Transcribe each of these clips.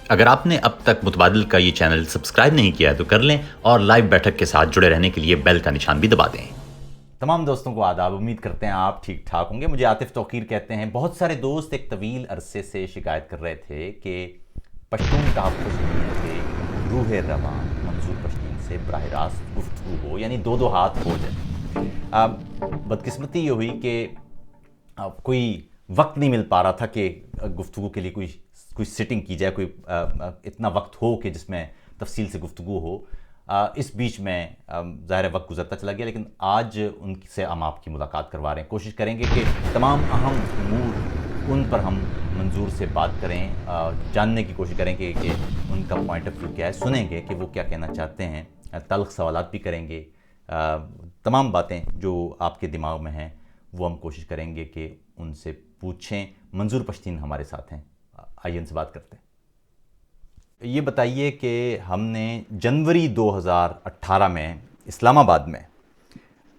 اگر آپ نے اب تک متبادل کا یہ چینل سبسکرائب نہیں کیا ہے تو کر لیں اور لائیو بیٹھک کے ساتھ جڑے رہنے کے لیے بیل کا نشان بھی دبا دیں۔ تمام دوستوں کو آداب، امید کرتے ہیں آپ ٹھیک ٹھاک ہوں گے۔ مجھے عاطف توقیر کہتے ہیں۔ بہت سارے دوست ایک طویل عرصے سے شکایت کر رہے تھے کہ پشتون تحفظ کے روح رواں منظور پشتین سے براہ راست گفتگو ہو، یعنی دو ہاتھ ہو جائے۔ بدقسمتی یہ ہوئی کہ کوئی وقت نہیں مل پا رہا تھا کہ گفتگو کے لیے کوئی سیٹنگ کی جائے، کوئی اتنا وقت ہو کہ جس میں تفصیل سے گفتگو ہو۔ اس بیچ میں ظاہر وقت گزرتا چلا گیا، لیکن آج ان سے ہم آپ کی ملاقات کروا رہے ہیں۔ کوشش کریں گے کہ تمام اہم امور ان پر ہم منظور سے بات کریں، جاننے کی کوشش کریں کہ ان کا پوائنٹ آف ویو کیا ہے، سنیں گے کہ وہ کیا کہنا چاہتے ہیں، تلخ سوالات بھی کریں گے۔ تمام باتیں جو آپ کے دماغ میں ہیں وہ ہم کوشش کریں گے کہ ان سے پوچھیں۔ منظور پشتین ہمارے ساتھ ہیں، آئیے ان سے بات کرتے ہیں۔ یہ بتائیے کہ ہم نے جنوری 2018 میں اسلام آباد میں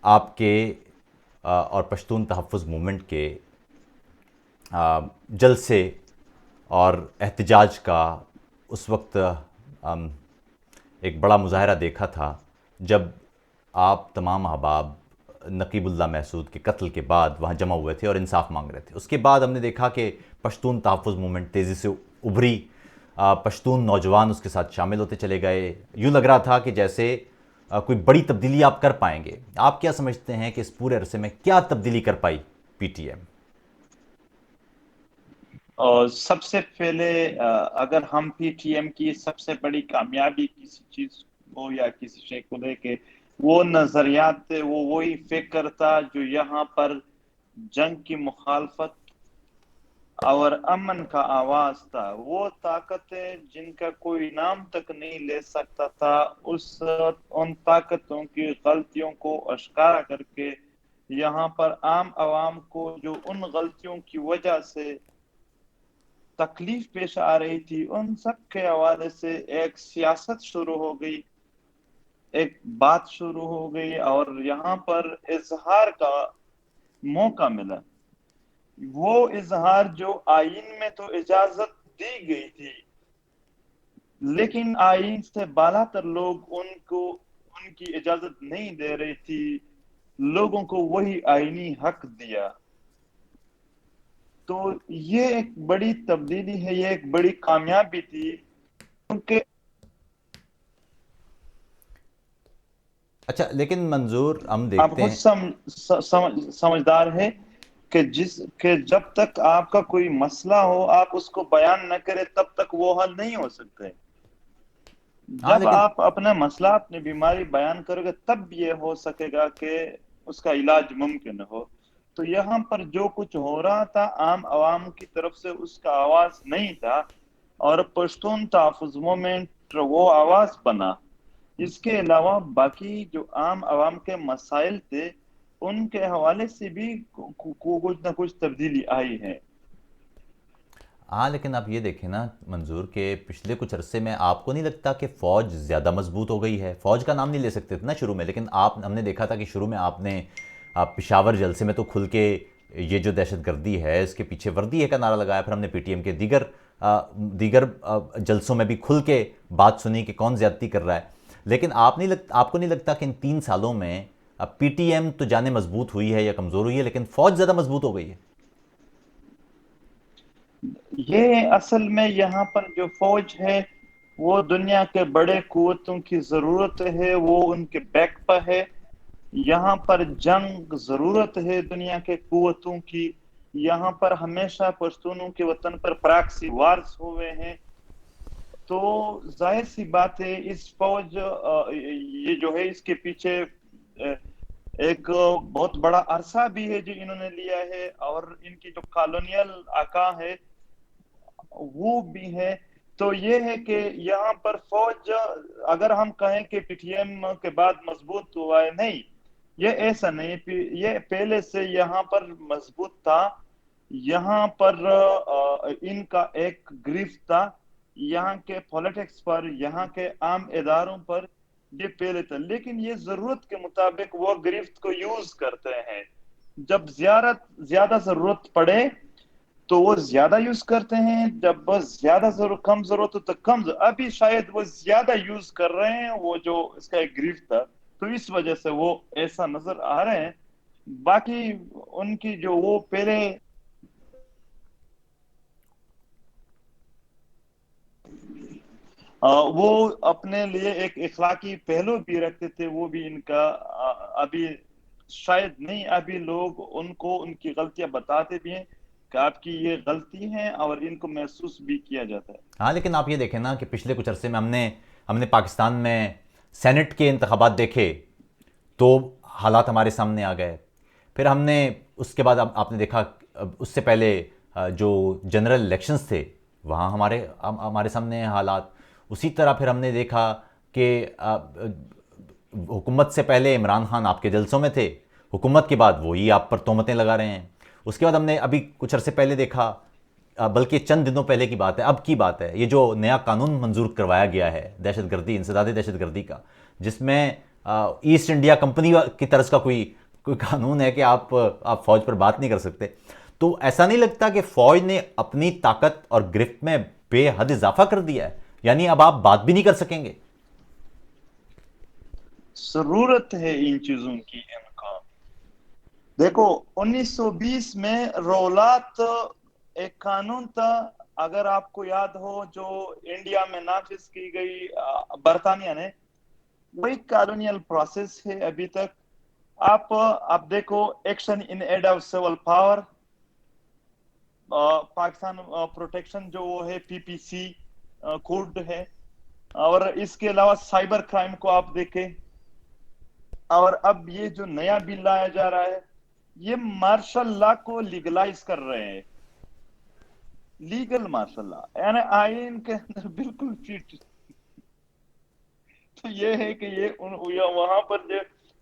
آپ کے اور پشتون تحفظ موومنٹ کے جلسے اور احتجاج کا اس وقت ایک بڑا مظاہرہ دیکھا تھا، جب آپ تمام احباب نقیب اللہ محسود کے قتل کے بعد وہاں جمع ہوئے تھے اور انصاف مانگ رہے تھے۔ اس کے بعد ہم نے دیکھا کہ پشتون تحفظ موومنٹ تیزی سے ابھری، پشتون نوجوان اس کے ساتھ شامل ہوتے چلے گئے۔ یوں لگ رہا تھا کہ جیسے کوئی بڑی تبدیلی آپ کر پائیں گے۔ آپ کیا سمجھتے ہیں کہ اس پورے عرصے میں کیا تبدیلی کر پائی پی ٹی ایم؟ اور سب سے پہلے اگر ہم پی ٹی ایم کی سب سے بڑی کامیابی کسی چیز کو یا کسی شے کو لے کے وہ نظریات تھے، وہ وہی فکر تھا جو یہاں پر جنگ کی مخالفت اور امن کا آواز تھا۔ وہ طاقتیں جن کا کوئی نام تک نہیں لے سکتا تھا، ان طاقتوں کی غلطیوں کو اشکارا کر کے یہاں پر عام عوام کو جو ان غلطیوں کی وجہ سے تکلیف پیش آ رہی تھی، ان سب کے حوالے سے ایک سیاست شروع ہو گئی، ایک بات شروع ہو گئی اور یہاں پر اظہار کا موقع ملا۔ وہ اظہار جو آئین میں تو اجازت دی گئی تھی، لیکن آئین سے بالا تر لوگ ان کی اجازت نہیں دے رہی تھی، لوگوں کو وہی آئینی حق دیا۔ تو یہ ایک بڑی تبدیلی ہے، یہ ایک بڑی کامیابی تھی، کیونکہ اچھا، لیکن منظور ہم آپ دیکھتے خود ہیں سمجھدار ہے کہ جب تک آپ کا کوئی مسئلہ ہو، آپ اس کو بیان نہ کریں تب تک وہ حل نہیں ہو سکتے۔ ہاں جب لیکن آپ اپنا مسئلہ، اپنی بیماری بیان کرو گے تب یہ ہو سکے گا کہ اس کا علاج ممکن ہو۔ تو یہاں پر جو کچھ ہو رہا تھا عام عوام کی طرف سے اس کا آواز نہیں تھا، اور پشتون تحفظ موومنٹ وہ آواز بنا۔ اس کے علاوہ باقی جو عام عوام کے مسائل تھے ان کے حوالے سے بھی کچھ نہ کچھ تبدیلی آئی ہے۔ ہاں لیکن آپ یہ دیکھیں نا منظور کہ پچھلے کچھ عرصے میں آپ کو نہیں لگتا کہ فوج زیادہ مضبوط ہو گئی ہے؟ فوج کا نام نہیں لے سکتے تھے نا شروع میں، لیکن ہم نے دیکھا تھا کہ شروع میں آپ نے پشاور جلسے میں تو کھل کے یہ جو دہشت گردی ہے اس کے پیچھے وردی ہے کا نعرہ لگایا، پھر ہم نے پی ٹی ایم کے دیگر جلسوں میں بھی کھل کے بات سنی کہ کون زیادتی کر رہا ہے۔ لیکن آپ کو نہیں لگتا کہ ان 3 سالوں میں پی ٹی ایم تو جانے مضبوط ہوئی ہے یا کمزور ہوئی ہے، لیکن فوج زیادہ مضبوط ہو گئی ہے؟ یہ اصل میں یہاں پر جو فوج ہے وہ دنیا کے بڑے قوتوں کی ضرورت ہے، وہ ان کے بیک پر ہے۔ یہاں پر جنگ ضرورت ہے دنیا کے قوتوں کی۔ یہاں پر ہمیشہ پشتونوں کے وطن پر پراکسی وارز ہوئے ہیں، تو ظاہر سی بات ہے اس فوج یہ جو ہے اس کے پیچھے ایک بہت بڑا عرصہ بھی ہے جو انہوں نے لیا ہے، اور ان کی جو کالونیل آقا ہے وہ بھی ہے۔ تو یہ ہے کہ یہاں پر فوج، اگر ہم کہیں کہ پی ٹی ایم کے بعد مضبوط ہوا ہے، نہیں، یہ ایسا نہیں، یہ پہلے سے یہاں پر مضبوط تھا۔ یہاں پر ان کا ایک گرفت تھا یہاں کے پولیٹکس پر، یہاں کے عام اداروں پر، یہ پہلے تھا، لیکن یہ ضرورت کے مطابق وہ گرفت کو یوز کرتے ہیں۔ جب زیادہ ضرورت پڑے تو وہ زیادہ یوز کرتے ہیں، جب بس زیادہ کم ضرورت ہو تو کم ابھی شاید وہ زیادہ یوز کر رہے ہیں، وہ جو اس کا ایک گریف تھا، تو اس وجہ سے وہ ایسا نظر آ رہے ہیں۔ باقی ان کی جو وہ پہلے وہ اپنے لیے ایک اخلاقی پہلو بھی رکھتے تھے، وہ بھی ان کا ابھی شاید نہیں، ابھی لوگ ان کو ان کی غلطیاں بتاتے بھی ہیں کہ آپ کی یہ غلطی ہیں، اور ان کو محسوس بھی کیا جاتا ہے۔ ہاں لیکن آپ یہ دیکھیں نا کہ پچھلے کچھ عرصے میں ہم نے پاکستان میں سینٹ کے انتخابات دیکھے تو حالات ہمارے سامنے آ گئے۔ پھر ہم نے اس کے بعد آپ نے دیکھا اس سے پہلے جو جنرل الیکشنز تھے وہاں ہمارے سامنے حالات۔ اسی طرح پھر ہم نے دیکھا کہ حکومت سے پہلے عمران خان آپ کے جلسوں میں تھے، حکومت کے بعد وہی آپ پر تہمتیں لگا رہے ہیں۔ اس کے بعد ہم نے ابھی کچھ عرصے پہلے دیکھا، بلکہ چند دنوں پہلے کی بات ہے، اب کی بات ہے، یہ جو نیا قانون منظور کروایا گیا ہے دہشت گردی، انسداد دہشت گردی کا، جس میں ایسٹ انڈیا کمپنی کی طرز کا کوئی قانون ہے کہ آپ فوج پر بات نہیں کر سکتے۔ تو ایسا نہیں لگتا کہ فوج نے اپنی طاقت اور گرفت میں بے حد اضافہ کر دیا ہے؟ یعنی اب آپ بات بھی نہیں کر سکیں گے؟ ضرورت ہے ان چیزوں کی ان کو۔ دیکھو 1920 میں رولات ایک قانون تھا، اگر آپ کو یاد ہو، جو انڈیا میں نافذ کی گئی برطانیہ نے، وہی کالونیل پروسیس ہے ابھی تک۔ آپ دیکھو action in aid of civil power, Pakistan protection جو وہ ہے پی پی سی کوڈ ہے، اور اس کے علاوہ سائبر کرائم کو آپ دیکھیں، اور اب یہ جو نیا بل لایا جا رہا ہے یہ مارشل لا کو لیگلائز کر رہے ہیں، لیگل مارشل لا، یعنی آئین کے اندر بالکل فٹ۔ تو یہ ہے کہ یہ وہاں پر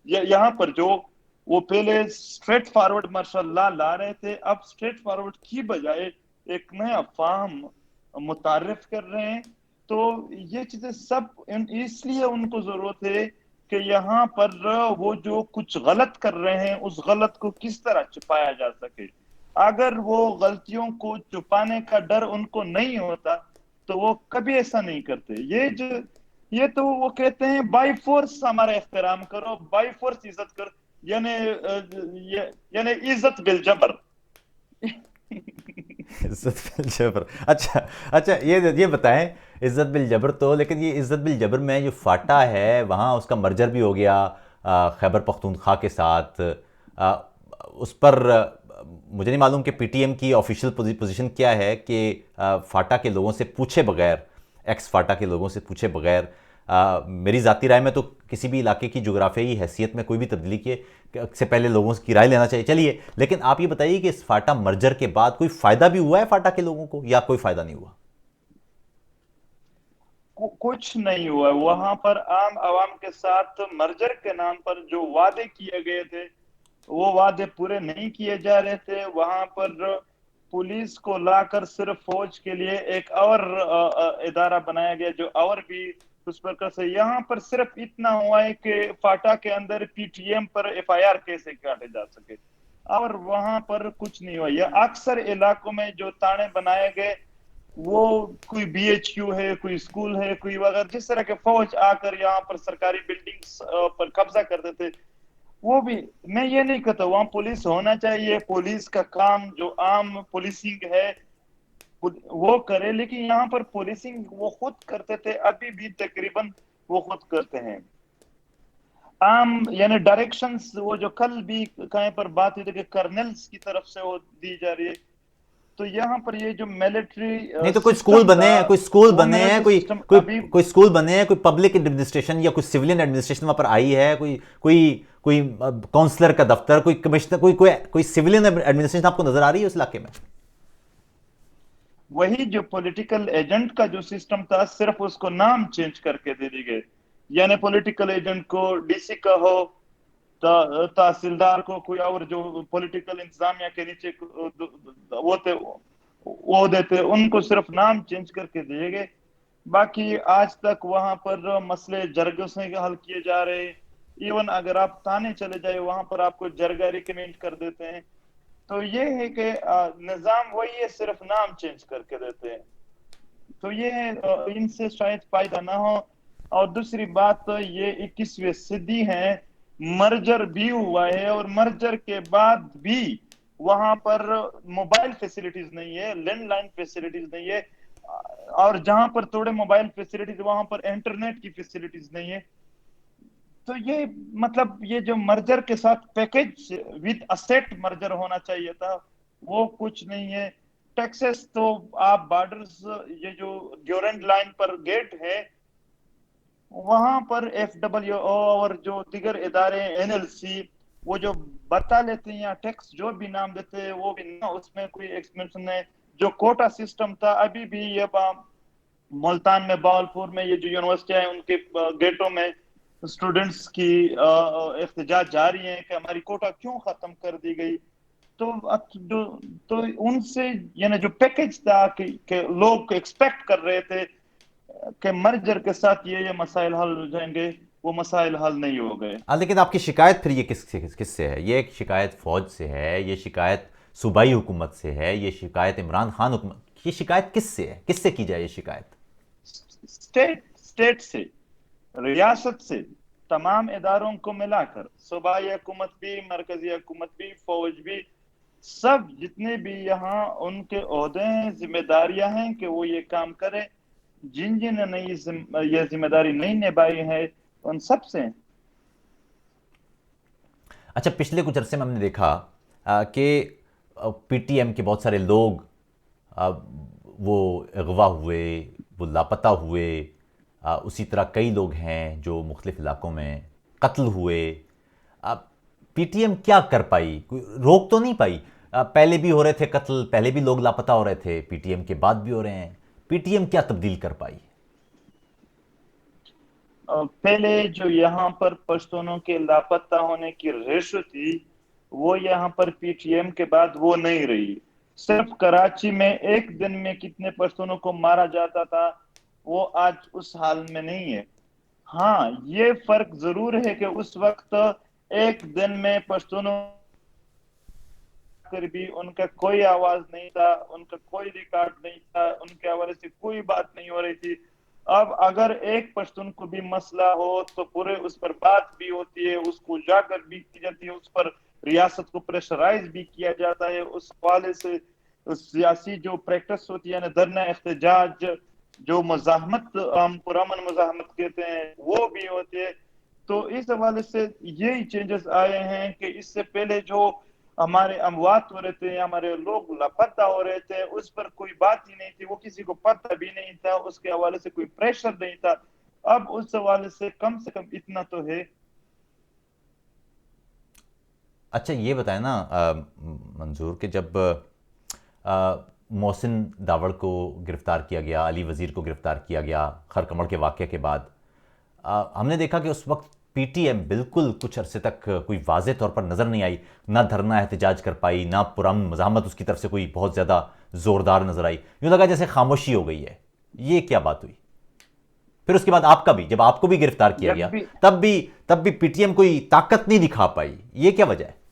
یہاں پر جو وہ پہلے اسٹریٹ فارورڈ مارشل لا لا رہے تھے، اب اسٹریٹ فارورڈ کی بجائے ایک نیا فارم متعارف کر رہے ہیں۔ تو یہ چیزیں سب اس لیے ان کو ضرورت ہے کہ یہاں پر وہ جو کچھ غلط کر رہے ہیں اس غلط کو کس طرح چھپایا جا سکے۔ اگر وہ غلطیوں کو چھپانے کا ڈر ان کو نہیں ہوتا تو وہ کبھی ایسا نہیں کرتے۔ یہ تو وہ کہتے ہیں بائی فورس ہمارا احترام کرو، بائی فورس عزت کرو، یعنی عزت بالجبر۔ عزت بالجبر، اچھا یہ بتائیں، عزت بالجبر تو، لیکن یہ عزت بالجبر میں جو فاٹا ہے وہاں اس کا مرجر بھی ہو گیا خیبر پختونخوا کے ساتھ، اس پر مجھے نہیں معلوم کہ پی ٹی ایم کی آفیشیل پوزیشن کیا ہے کہ فاٹا کے لوگوں سے پوچھے بغیر، ایکس فاٹا کے لوگوں سے پوچھے بغیر، میری ذاتی رائے میں تو کسی بھی علاقے کی جغرافیائی حیثیت میں کوئی بھی تبدیلی کے سے پہلے لوگوں کی رائے لینا چاہیے۔ چلیے، لیکن آپ یہ بتائیے کہ اس فاٹا مرجر کے بعد کوئی فائدہ بھی ہوا ہے فاٹا کے لوگوں کو یا کوئی فائدہ نہیں ہوا؟ کچھ نہیں ہوا وہاں پر۔ عام عوام کے ساتھ مرجر کے نام پر جو وعدے کیے گئے تھے وہ وعدے پورے نہیں کیے جا رہے تھے۔ وہاں پر پولیس کو لا کر صرف فوج کے لیے ایک اور ادارہ بنایا گیا جو اور بھی اس پر کر سے۔ یہاں پر صرف اتنا ہوا ہے کہ فاٹا کے اندر پی ٹی ایم پر ایف آئی آر کیسے کاٹے جا سکے، اور وہاں پر کچھ نہیں ہوا۔ یہ اکثر علاقوں میں جو تانے بنائے گئے وہ کوئی بی ایچ کیو ہے، کوئی اسکول ہے، کوئی وغیرہ، جس طرح کے فوج آ کر یہاں پر سرکاری بلڈنگز پر قبضہ کرتے تھے، وہ بھی میں یہ نہیں کہتا وہاں پولیس ہونا چاہیے، پولیس کا کام جو عام پولیسنگ ہے وہ کرے، لیکن یہاں پر پولیسنگ وہ خود کرتے تھے، ابھی بھی تقریباً وہ خود کرتے ہیں۔ عام یعنی ڈائریکشنز وہ جو کل بھی کہیں پر بات ہوئی تھی کہ کرنلز کی طرف سے وہ دی جا رہی ہے، تو یہاں پر یہ جو ملٹری نہیں تو کوئی سکول سسٹم بنے تھا ہیں، کوئی سکول وہ بنے ہیں، ملٹری کوئی سسٹم کوئی ابھی کوئی سکول بنے ہیں، کوئی پبلک ایڈمنسٹریشن یا کوئی سولین ایڈمنسٹریشن وہاں پر آئی ہے، کوئی کونسلر کا دفتر، کوئی کمشنر، کوئی سولین ایڈمنسٹریشن آپ کو نظر آ رہی ہے اس علاقے میں؟ وہی جو پولیٹیکل ایجنٹ کا جو سسٹم تھا صرف اس کو نام چینج کر کے دے دی گئے، یعنی پولیٹیکل ایجنٹ کو ڈی سی کا ہو، تحصیلدار کو کوئی اور جو پولیٹیکل انتظامیہ کے نیچے وہ دیتے، ان کو صرف نام چینج کر کے دیے گئے۔ باقی آج تک وہاں پر مسئلے جرگوں سے حل کیے جا رہے، ایون اگر آپ تانے چلے جائے وہاں پر آپ کو جرگہ ریکمینڈ کر دیتے ہیں۔ تو یہ ہے کہ نظام وہی ہے، صرف نام چینج کر کے دیتے ہیں. تو یہ ان سے شاید فائدہ نہ ہو. اور دوسری بات تو یہ 21ویں صدی ہے، مرجر بھی ہوا ہے اور مرجر کے بعد بھی وہاں پر موبائل فیسلٹیز نہیں ہے، لینڈ لائن فیسلٹیز نہیں ہے، اور جہاں پر تھوڑے موبائل فیسلٹیز وہاں پر انٹرنیٹ کی فیسلٹیز نہیں ہے. تو یہ مطلب یہ جو مرجر کے ساتھ پیکج وتھ اسیٹ مرجر ہونا چاہیے تھا، وہ کچھ نہیں ہے. ٹیکسس تو آپ بارڈرز، یہ جو ڈیورنٹ لائن پر گیٹ ہے وہاں پر FAA اور جو دیگر ادارے NLC وہ جو بتا لیتے ہیں یا ٹیکس جو بھی نام دیتے ہیں وہ بھی نہ اس میں کوئی ایکسپلینیشن ہے. جو کوٹا سسٹم تھا ابھی بھی یہ ملتان میں، باولپور میں یہ جو یونیورسٹیاں ہیں ان کے گیٹوں میں اسٹوڈنٹس کی احتجاج جاری ہیں کہ ہماری کوٹا کیوں ختم کر دی گئی. تو ان سے یعنی جو پیکج تھا کہ لوگ ایکسپیکٹ کر رہے تھے کہ مرجر کے ساتھ یہ مسائل حل ہو جائیں گے، وہ مسائل حل نہیں ہو گئے. لیکن آپ کی شکایت پھر یہ کس سے ہے؟ یہ ایک شکایت فوج سے ہے، یہ شکایت صوبائی حکومت سے ہے، یہ شکایت عمران خان حکومت، یہ شکایت کس سے ہے؟ کس سے کی جائے یہ شکایت؟ اسٹیٹ سے، ریاست سے، تمام اداروں کو ملا کر، صوبائی حکومت بھی، مرکزی حکومت بھی، فوج بھی، سب جتنے بھی یہاں ان کے عہدے ہیں، ذمہ داریاں ہیں کہ وہ یہ کام کریں. جن نے یہ ذمہ داری نہیں نبھائی ہے ان سب سے. اچھا، پچھلے کچھ عرصے میں ہم نے دیکھا کہ پی ٹی ایم کے بہت سارے لوگ وہ اغوا ہوئے، وہ لاپتہ ہوئے. اسی طرح کئی لوگ ہیں جو مختلف علاقوں میں قتل ہوئے. پی ٹی ایم کیا کر پائی؟ کوئی روک تو نہیں پائی؟ پہلے بھی ہو رہے تھے قتل، پہلے بھی لوگ لاپتہ ہو رہے تھے، پی ٹی ایم کے بعد بھی ہو رہے ہیں. پی ٹی ایم کیا تبدیل کر پائی؟ پہلے جو یہاں پر پشتونوں کے لاپتہ ہونے کی ریشو تھی وہ یہاں پر پی ٹی ایم کے بعد وہ نہیں رہی. صرف کراچی میں ایک دن میں کتنے پشتونوں کو مارا جاتا تھا وہ آج اس حال میں نہیں ہے. ہاں یہ فرق ضرور ہے کہ اس وقت ایک دن میں پشتونوں کر بھی ان کا کوئی آواز نہیں تھا، ان کا کوئی ریکارڈ نہیں تھا، ان کے حوالے سے کوئی بات نہیں ہو رہی تھی. اب اگر ایک پشتون کو بھی مسئلہ ہو تو پورے اس پر بات بھی ہوتی ہے، اس کو جا کر بھی کی جاتی ہے، اس پر ریاست کو پریشرائز بھی کیا جاتا ہے. اس حوالے سے سیاسی جو پریکٹس ہوتی ہے، یعنی دھرنا، احتجاج، جو مزاحمت ہم پرامن مزاحمت کہتے ہیں وہ بھی ہوتے ہیں. تو اس حوالے سے یہی چینجز آئے ہیں کہ اس سے پہلے جو ہمارے اموات ہو رہے تھے، ہمارے لوگ لاپتہ ہو رہے تھے، اس پر کوئی بات ہی نہیں تھی، وہ کسی کو پتہ بھی نہیں تھا، اس کے حوالے سے کوئی پریشر نہیں تھا. اب اس حوالے سے کم اتنا تو ہے. اچھا یہ بتائیں نا منظور، کہ جب محسن داوڑ کو گرفتار کیا گیا، علی وزیر کو گرفتار کیا گیا خر کمر کے واقعے کے بعد، ہم نے دیکھا کہ اس وقت پی ٹی ایم بالکل کچھ عرصے تک کوئی واضح طور پر نظر نہیں آئی، نہ دھرنا احتجاج کر پائی، نہ پرامن مزاحمت اس کی طرف سے کوئی بہت زیادہ زوردار نظر آئی. یوں لگا جیسے خاموشی ہو گئی ہے. یہ کیا بات ہوئی؟ پھر اس کے بعد آپ کا بھی، جب آپ کو بھی گرفتار کیا جب گیا، بھی تب بھی پی ٹی ایم کوئی طاقت نہیں دکھا پائی. یہ کیا وجہ ہے؟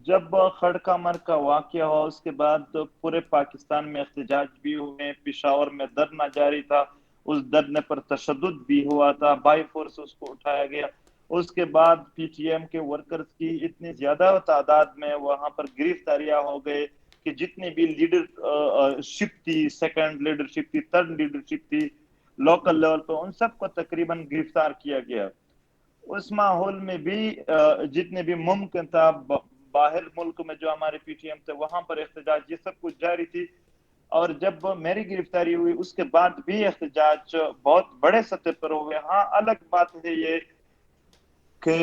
جب خڑکامر کا واقعہ ہوا اس کے بعد پورے پاکستان میں احتجاج بھی ہوئے، پشاور میں دھرنا جاری تھا، اس دھرنے پر تشدد بھی ہوا تھا، بائی فورس اس کو اٹھایا گیا. اس کے بعد پی ٹی ایم کے ورکرز کی اتنی زیادہ تعداد میں وہاں پر گرفتاریاں ہو گئے کہ جتنی بھی لیڈرشپ تھی، سیکنڈ لیڈرشپ تھی، تھرڈ لیڈرشپ تھی لوکل لیول پہ، ان سب کو تقریباً گرفتار کیا گیا. اس ماحول میں بھی جتنے بھی ممکن تھا باہر ملک میں جو ہمارے پی ٹی ایم تھے وہاں پر احتجاج، یہ سب کچھ جاری تھی. اور جب میری گرفتاری ہوئی اس کے بعد بھی احتجاج بہت بڑے سطح پر ہوئے. ہاں الگ بات ہے یہ کہ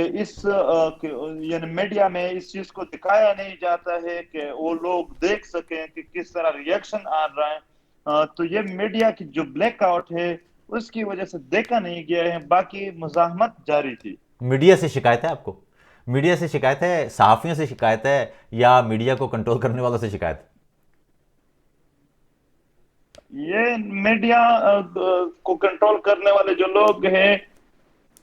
یعنی میڈیا میں اس چیز کو دکھایا نہیں جاتا ہے کہ وہ لوگ دیکھ سکیں کہ کس طرح ریئیکشن آ رہا ہے. تو یہ میڈیا کی جو بلیک آؤٹ ہے اس کی وجہ سے دیکھا نہیں گیا ہے، باقی مزاحمت جاری تھی. میڈیا سے شکایت ہے آپ کو؟ میڈیا سے شکایت ہے، صحافیوں سے شکایت ہے، یا میڈیا کو کنٹرول کرنے والوں سے شکایت ہے؟ یہ میڈیا کو کنٹرول کرنے والے جو لوگ ہیں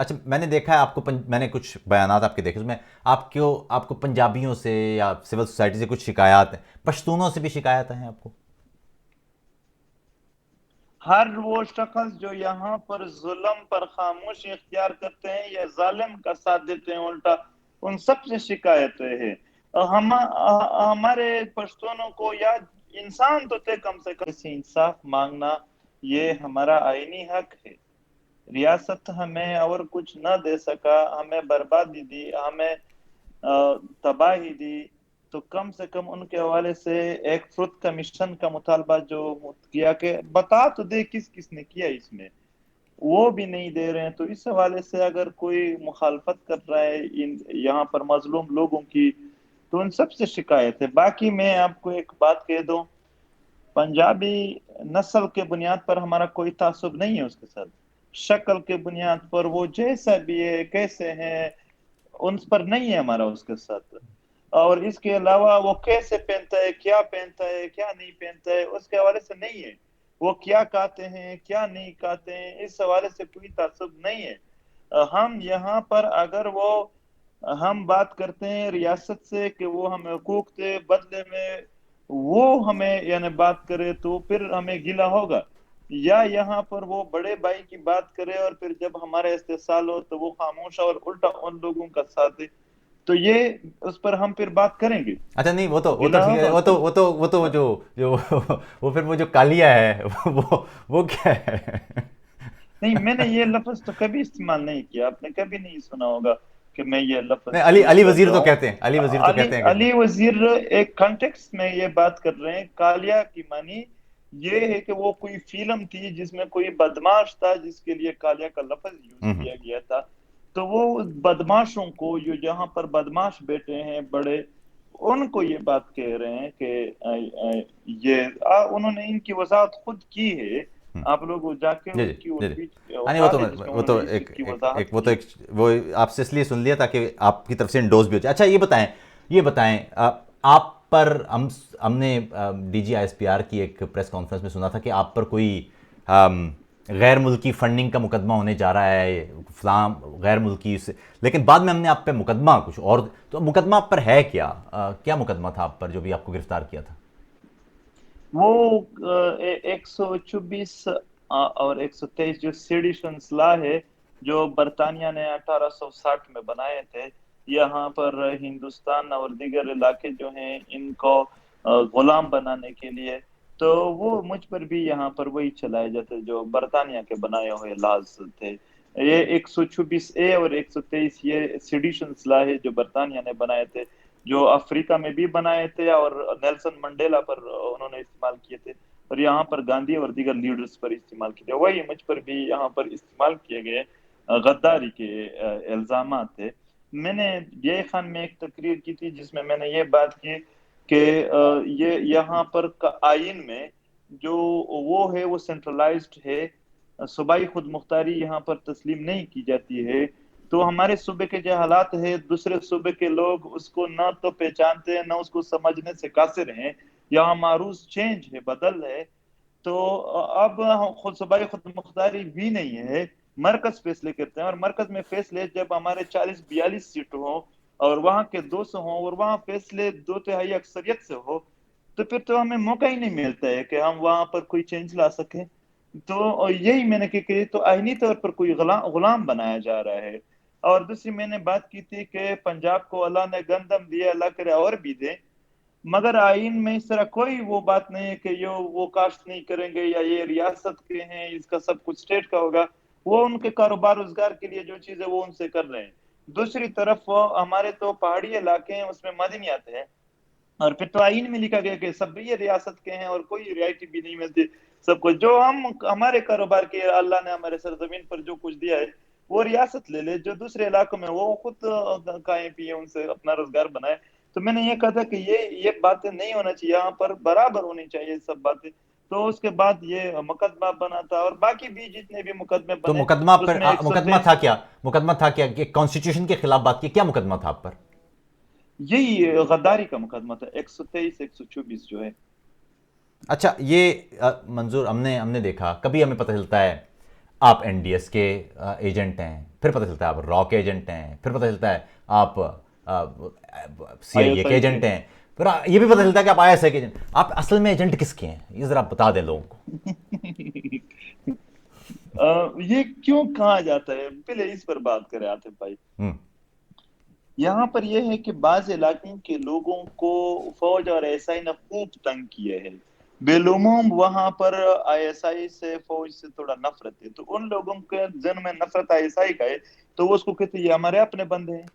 اچھا میں نے دیکھا ہے آپ کو میں نے کچھ بیانات آپ کے دیکھے، اس میں آپ کو پنجابیوں سے یا سول سوسائٹی سے کچھ شکایات ہیں، پشتونوں سے بھی شکایات ہیں آپ کو؟ ہر وہ شخص جو یہاں پر ظلم پر خاموشی اختیار کرتے ہیں یا ظالم کا ساتھ دیتے ہیں الٹا، ان سب سے شکایتیں ہیں۔ ہمارے پشتونوں کو یا انسان تو تھے کم سے کم سے انصاف مانگنا، یہ ہمارا آئینی حق ہے۔ ریاست ہمیں اور کچھ نہ دے سکا، ہمیں بربادی دی، ہمیں تباہی دی، تو کم سے کم ان کے حوالے سے ایک ٹروتھ کمیشن کا مطالبہ جو کیا کہ بتا تو دے کس کس نے کیا اس میں، وہ بھی نہیں دے رہے ہیں۔ تو اس حوالے سے اگر کوئی مخالفت کر رہا ہے یہاں پر مظلوم لوگوں کی، تو ان سب سے شکایت ہے۔ باقی میں آپ کو ایک بات کہہ دوں، پنجابی نسل کے بنیاد پر ہمارا کوئی تعصب نہیں ہے اس کے ساتھ، شکل کے بنیاد پر وہ جیسا بھی ہے کیسے ہیں ان پر نہیں ہے ہمارا اس کے ساتھ، اور اس کے علاوہ وہ کیسے پہنتا ہے کیا نہیں پہنتا ہے اس کے حوالے سے نہیں ہے، وہ کیا کہتے ہیں کیا نہیں کہتے ہیں اس حوالے سے کوئی تعصب نہیں ہے۔ ہم یہاں پر اگر ہم بات کرتے ہیں ریاست سے کہ وہ ہمیں حقوق دے، بدلے میں وہ ہمیں یعنی بات کرے تو پھر ہمیں گلہ ہوگا، یا یہاں پر وہ بڑے بھائی کی بات کرے اور پھر جب ہمارا استحصال ہو تو وہ خاموش اور الٹا ان لوگوں کا ساتھ دے، تو یہ اس پر ہم پھر بات کریں گے، اچھا نہیں وہ تو گلہ ٹھیک ہے، ہوگا اس پر۔ وہ تو جو وہ پھر وہ جو کالیا ہے وہ کیا ہے؟ نہیں، میں نے یہ لفظ تو کبھی استعمال نہیں کیا، آپ نے کبھی نہیں سنا ہوگا کہ میں یہ نہیں، لفظ یوز علی کر وزیر رہا تو ہوں۔ کہتے ہیں، علی وزیر تو کہتے ہیں کہ علی وزیر ایک کانٹیکسٹ میں یہ بات کر رہے ہیں، کالیا کی معنی یہ ہے کہ وہ کوئی فلم تھی جس میں کوئی بدماش تھا جس کے لیے کالیا کا لفظ یوز کیا گیا تھا، تو وہ بدماشوں کو جو جہاں پر بدماش بیٹے ہیں بڑے، ان کو یہ بات کہہ رہے ہیں کہ یہ انہوں نے ان کی وضاحت خود کی ہے، آپ لوگ جا کے جی ان جی کی وہ جی جی، اسپیچ ہاں نہیں اٹھا لیں جس میں وہ انہوں تو نے اس چیز کی وضاحت کی۔ وہ آپ سے اس لیے سن لیا تاکہ آپ کی طرف سے انڈوز بھی ہو جائے۔ اچھا یہ بتائیں آپ پر ہم نے D G I S P R کی ایک پریس کانفرنس میں سنا تھا کہ آپ پر کوئی غیر ملکی فنڈنگ کا مقدمہ ہونے جا رہا ہے فلاں غیر ملکی سے، لیکن بعد میں ہم نے آپ پہ مقدمہ کچھ اور، تو مقدمہ آپ پر ہے کیا؟ کیا مقدمہ تھا آپ پر جو بھی آپ کو گرفتار کیا تھا؟ وہ 124 اور 123 جو سیڈیشنز لا ہے جو برطانیہ نے 1860 میں بنائے تھے، یہاں پر ہندوستان اور دیگر علاقے جو ہیں ان کو غلام بنانے کے لیے، تو وہ مجھ پر بھی یہاں پر وہی چلائے جاتے جو برطانیہ کے بنائے ہوئے لاز تھے۔ یہ 124A اور 123 یہ سیڈیشنز لا ہے جو برطانیہ نے بنائے تھے، جو افریقہ میں بھی بنائے تھے اور نیلسن منڈیلا پر انہوں نے استعمال کیے تھے، اور یہاں پر گاندھی اور دیگر لیڈرز پر استعمال کیے تھے، وہی مجھ پر بھی یہاں پر استعمال کیے گئے غداری کے الزامات تھے۔ میں نے یہ خان میں ایک تقریر کی تھی جس میں نے یہ بات کی کہ یہ یہاں پر آئین میں جو وہ ہے وہ سینٹرلائزڈ ہے، صوبائی خود مختاری یہاں پر تسلیم نہیں کی جاتی ہے، تو ہمارے صوبے کے جو حالات ہے دوسرے صوبے کے لوگ اس کو نہ تو پہچانتے ہیں نہ اس کو سمجھنے سے قاصر ہیں، یہاں معروض چینج ہے، بدل ہے، تو اب خود صوبائی خود مختاری بھی نہیں ہے، مرکز فیصلے کرتے ہیں، اور مرکز میں فیصلے جب ہمارے 40-42 سیٹ ہوں اور وہاں کے 200 ہوں اور وہاں فیصلے 2/3 اکثریت سے ہو، تو پھر تو ہمیں موقع ہی نہیں ملتا ہے کہ ہم وہاں پر کوئی چینج لا سکیں۔ تو یہی میں نے کہ تو آئینی طور پر کوئی غلام بنایا جا رہا ہے۔ اور دوسری میں نے بات کی تھی کہ پنجاب کو اللہ نے گندم دیا، اللہ کرے اور بھی دے، مگر آئین میں اس طرح کوئی وہ بات نہیں ہے کہ وہ کاشت نہیں کریں گے یا یہ ریاست کے ہیں اس کا سب کچھ اسٹیٹ کا ہوگا، وہ ان کے کاروبار روزگار کے لیے جو چیز ہے وہ ان سے کر رہے ہیں۔ دوسری طرف ہمارے تو پہاڑی علاقے ہیں اس میں مدنیات ہیں، اور پھر تو آئین میں لکھا گیا کہ سب یہ ریاست کے ہیں اور کوئی رعایتی بھی نہیں ملتی، سب کچھ جو ہمارے کاروبار کے اللہ نے ہمارے سرزمین پر جو کچھ دیا ہے وہ ریاست لے لے، جو دوسرے علاقوں میں وہ خود کھائیں پیے، ان سے اپنا روزگار بنائے۔ تو میں نے یہ کہا تھا کہ یہ باتیں نہیں ہونا چاہیے، یہاں پر برابر ہونی چاہیے سب باتیں، تو اس کے بعد یہ مقدمہ بنا تھا، اور باقی بھی جتنے بھی مقدمے تو بنے اس میں مقدمہ 123 تھا کیا؟ مقدمہ تھا کیا کہ کانسٹیٹیوشن کے خلاف بات کی؟ کیا مقدمہ تھا آپ پر؟ یہی غداری کا مقدمہ تھا 123 124 جو ہے۔ اچھا یہ منظور ہم نے دیکھا، کبھی ہمیں پتہ چلتا ہے آپ این ڈی ایس کے ایجنٹ ہیں، پھر پتہ چلتا ہے آپ را کے ایجنٹ ہیں، پھر پتہ چلتا ہے آپ سی آئی اے کے ایجنٹ ہیں، پھر یہ بھی پتہ چلتا ہے کہ آپ آئی ایس آئی کے ایجنٹ. آپ اصل میں ایجنٹ کس کے ہیں یہ ذرا بتا دیں لوگوں کو. یہ کیوں کہا جاتا ہے، پہلے اس پر بات کریں آصف بھائی. یہاں پر یہ ہے کہ بعض علاقوں کے لوگوں کو فوج اور ایس آئی نے خوب تنگ کیے ہیں. بالعموم وہاں پر آئی ایس آئی سے فوج سے تھوڑا نفرت ہے، تو ان لوگوں کے ذہن میں نفرت آئی ایس آئی کا ہے تو وہ اس کو کہتے ہیں یہ ہمارے اپنے بندے ہیں.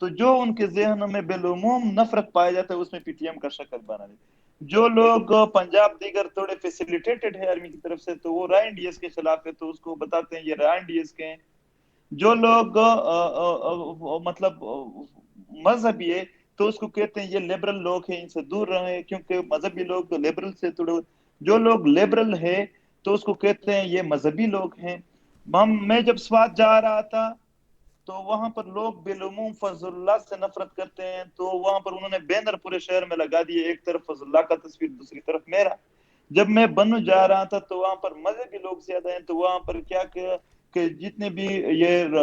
تو جو ان کے ذہنوں میں بالعموم نفرت پایا جاتا ہے اس میں پی ٹی ایم کا شکل بنا ہے. جو لوگ پنجاب دیگر تھوڑے فیسیلیٹیٹڈ ہے آرمی کی طرف سے تو وہ رائن ڈی ایس کے خلاف ہے تو اس کو بتاتے ہیں یہ رائن ڈی ایس کے ہیں. جو لوگ مطلب مذہبی ہے تو اس کو کہتے ہیں یہ لبرل لوگ ہیں، ان سے دور رہیں کیونکہ مذہبی لوگ لبرل سے تھوڑے. جو لوگ لبرل ہے تو اس کو کہتے ہیں یہ مذہبی لوگ ہیں. میں جب سوات جا رہا تھا تو وہاں پر لوگ بالعموم فضل اللہ سے نفرت کرتے ہیں، تو وہاں پر انہوں نے بینر پورے شہر میں لگا دیے، ایک طرف فضل اللہ کا تصویر دوسری طرف میرا. جب میں بنو جا رہا تھا تو وہاں پر مذہبی لوگ زیادہ ہیں، تو وہاں پر کیا کہ جتنے بھی یہ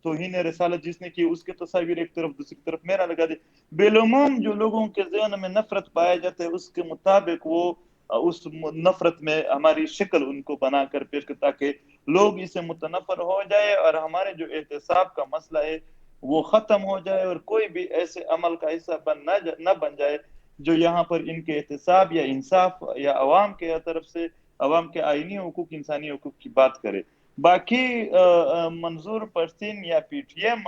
توہین رسالت جس نے کی اس کے تصاویر ایک طرف دوسری طرف میرا لگا دی. بالعموم جو لوگوں کے ذہن میں نفرت پایا جاتا ہے اس کے مطابق وہ اس نفرت میں ہماری شکل ان کو بنا کر پیش کرتا تاکہ لوگ اسے متنفر ہو جائے اور ہمارے جو احتساب کا مسئلہ ہے وہ ختم ہو جائے اور کوئی بھی ایسے عمل کا حصہ نہ بن جائے جو یہاں پر ان کے احتساب یا انصاف یا عوام کے طرف سے عوام کے آئینی حقوق انسانی حقوق کی بات کرے. باقی منظور پرسین یا پی ٹی ایم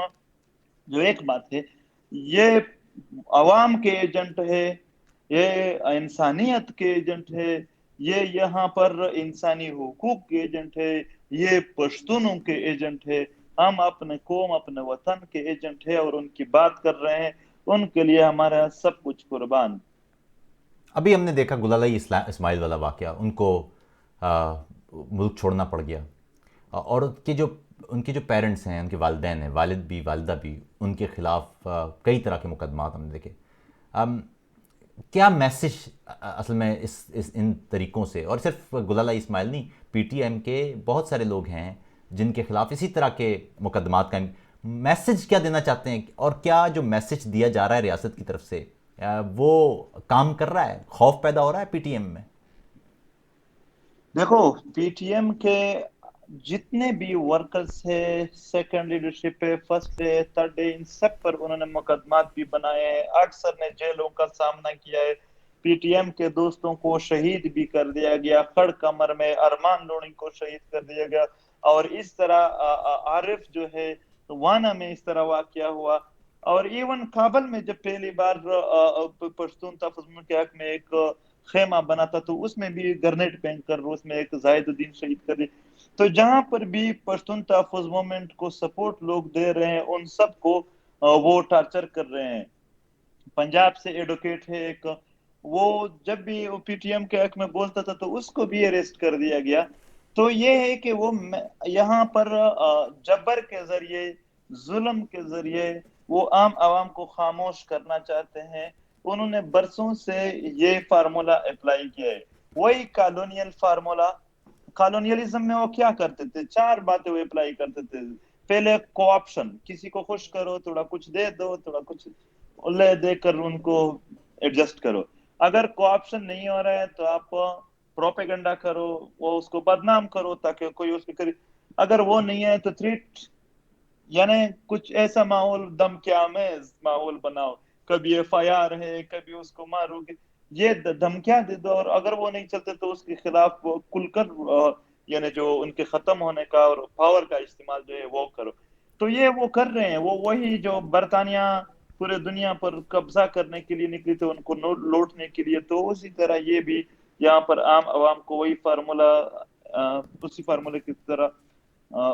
جو ایک بات ہے یہ عوام کے ایجنٹ ہے، یہ انسانیت کے ایجنٹ ہے، یہ یہاں پر انسانی حقوق کے ایجنٹ ہے، یہ پشتونوں کے ایجنٹ ہے. ہم اپنے قوم اپنے وطن کے ایجنٹ ہے اور ان کی بات کر رہے ہیں، ان کے لیے ہمارا سب کچھ قربان. ابھی ہم نے دیکھا گلالئی اسماعیل والا واقعہ، ان کو ملک چھوڑنا پڑ گیا، اور ان کے جو پیرنٹس ہیں، ان کے والدین ہیں، والد بھی والدہ بھی، ان کے خلاف کئی طرح کے مقدمات ہم نے دیکھے. کیا میسج اصل میں ان طریقوں سے، اور صرف گلالئی اسماعیل نہیں، پی ٹی ایم کے بہت سارے لوگ ہیں جن کے خلاف اسی طرح کے مقدمات کا میسج کیا دینا چاہتے ہیں، اور کیا جو میسج دیا جا رہا ہے ریاست کی طرف سے وہ کام کر رہا ہے؟ خوف پیدا ہو رہا ہے پی ٹی ایم میں؟ دیکھو پی ٹی ایم کے جتنے بھی ورکرز ہے، سیکنڈ لیڈرشپ ہے، فرسٹ ہے، تھرڈ ہے، ان سب پر انہوں نے مقدمات بھی بنائے ہیں، اکثر نے جیلوں کا سامنا کیا ہے. پی ٹی ایم کے دوستوں کو شہید بھی کر دیا گیا، کھڑ کمر میں ارمان لونی کو شہید کر دیا گیا، اور اس طرح عارف جو ہے وانا میں اس طرح واقعہ ہوا. اور ایون کابل میں جب پہلی بار پشتون تحفظ کے حق میں ایک خیمہ بنا تھا تو اس میں بھی گرنیڈ پھینک کر اس میں ایک زاہد الدین شہید کر دی. تو جہاں پر بھی پشتون تحفظ موومنٹ کو سپورٹ لوگ دے رہے ہیں ان سب کو وہ ٹارچر کر رہے ہیں. پنجاب سے ایڈوکیٹ ہے ایک، وہ جب بھی پی ٹی ایم کے حق میں بولتا تھا تو اس کو بھی اریسٹ کر دیا گیا. تو یہ ہے کہ وہ یہاں پر جبر کے ذریعے، ظلم کے ذریعے وہ عام عوام کو خاموش کرنا چاہتے ہیں. انہوں نے برسوں سے یہ فارمولا اپلائی کیا ہے، وہی کالونیل فارمولا. کالونیلزم میں وہ کیا کرتے تھے، چار باتیں وہ اپلائی کرتے تھے. پہلے کو آپشن، کسی کو خوش کرو، تھوڑا کچھ دے دو، تھوڑا کچھ لے دے کر ان کو ایڈجسٹ کرو. اگر کو آپشن نہیں ہو رہا ہے تو آپ پروپیگنڈا کرو، وہ اس کو بدنام کرو تاکہ کوئی اس کے قریب. اگر وہ نہیں ہے تو تھریٹ، یعنی کچھ ایسا ماحول دھمکی آمیز ماحول بناؤ، کبھی ایف آئی آر ہے، کبھی اس کو مارو گے، یہ دھمکیاں دے دو. اور اگر وہ نہیں چلتے تو اس کے خلاف کھل کر یعنی جو ان کے ختم ہونے کا اور پاور کا استعمال جو ہے وہ کرو. تو یہ وہ کر رہے ہیں، وہی جو برطانیہ پورے دنیا پر قبضہ کرنے کے لیے نکلی تھے ان کو لوٹنے کے لیے، تو اسی طرح یہ بھی یہاں پر عام عوام کو وہی فارمولا، اسی فارمولے کی طرح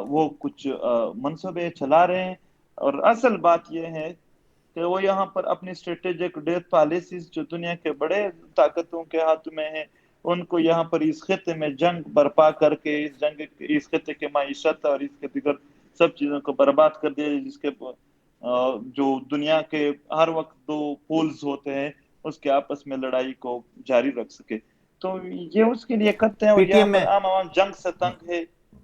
وہ کچھ منصوبے چلا رہے ہیں. اور اصل بات یہ ہے کہ وہ یہاں پر اپنی اسٹریٹجک ڈیتھ پالیسیز جو دنیا کے بڑے طاقتوں کے ہاتھ میں ہیں ان کو یہاں پر اس خطے میں جنگ برپا کر کے اس خطے کے معیشت اور اس کے دیگر سب چیزوں کو برباد کر دیا، جس کے جو دنیا کے ہر وقت دو پولز ہوتے ہیں اس کے آپس میں لڑائی کو جاری رکھ سکے. تو یہ اس کے لیے کرتے ہیں، اور پی ٹی یہاں ایم پر میں عام عوام جنگ سے تنگ ہے.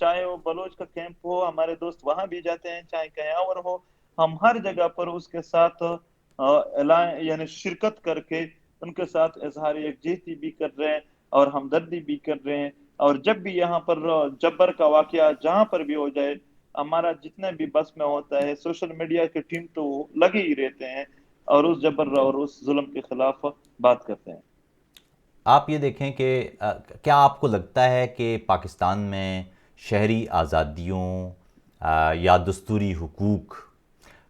چاہے وہ بلوچ کا کیمپ ہو، ہمارے دوست وہاں بھی جاتے ہیں، چاہے کہیں اور ہو، ہم ہر جگہ پر اس کے ساتھ یعنی شرکت کر کے ان کے ساتھ اظہار یکجہتی بھی کر رہے ہیں اور ہمدردی بھی کر رہے ہیں. اور جب بھی یہاں پر جبر کا واقعہ جہاں پر بھی ہو جائے، ہمارا جتنا بھی بس میں ہوتا ہے، سوشل میڈیا کے ٹیم تو لگے ہی رہتے ہیں اور اس جبر اور اس ظلم کے خلاف بات کرتے ہیں. آپ یہ دیکھیں کہ کیا آپ کو لگتا ہے کہ پاکستان میں شہری آزادیوں یا دستوری حقوق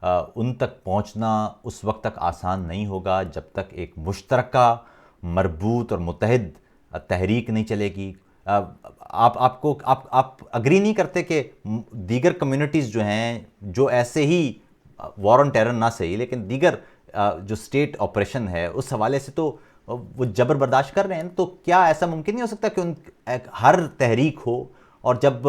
ان تک پہنچنا اس وقت تک آسان نہیں ہوگا جب تک ایک مشترکہ مربوط اور متحد تحریک نہیں چلے گی؟ آپ اگری نہیں کرتے کہ دیگر کمیونٹیز جو ہیں، جو ایسے ہی وار آن ٹیرر نہ صحیح لیکن دیگر جو سٹیٹ آپریشن ہے اس حوالے سے تو وہ جبر برداشت کر رہے ہیں، تو کیا ایسا ممکن نہیں ہو سکتا کہ ہر تحریک ہو اور جب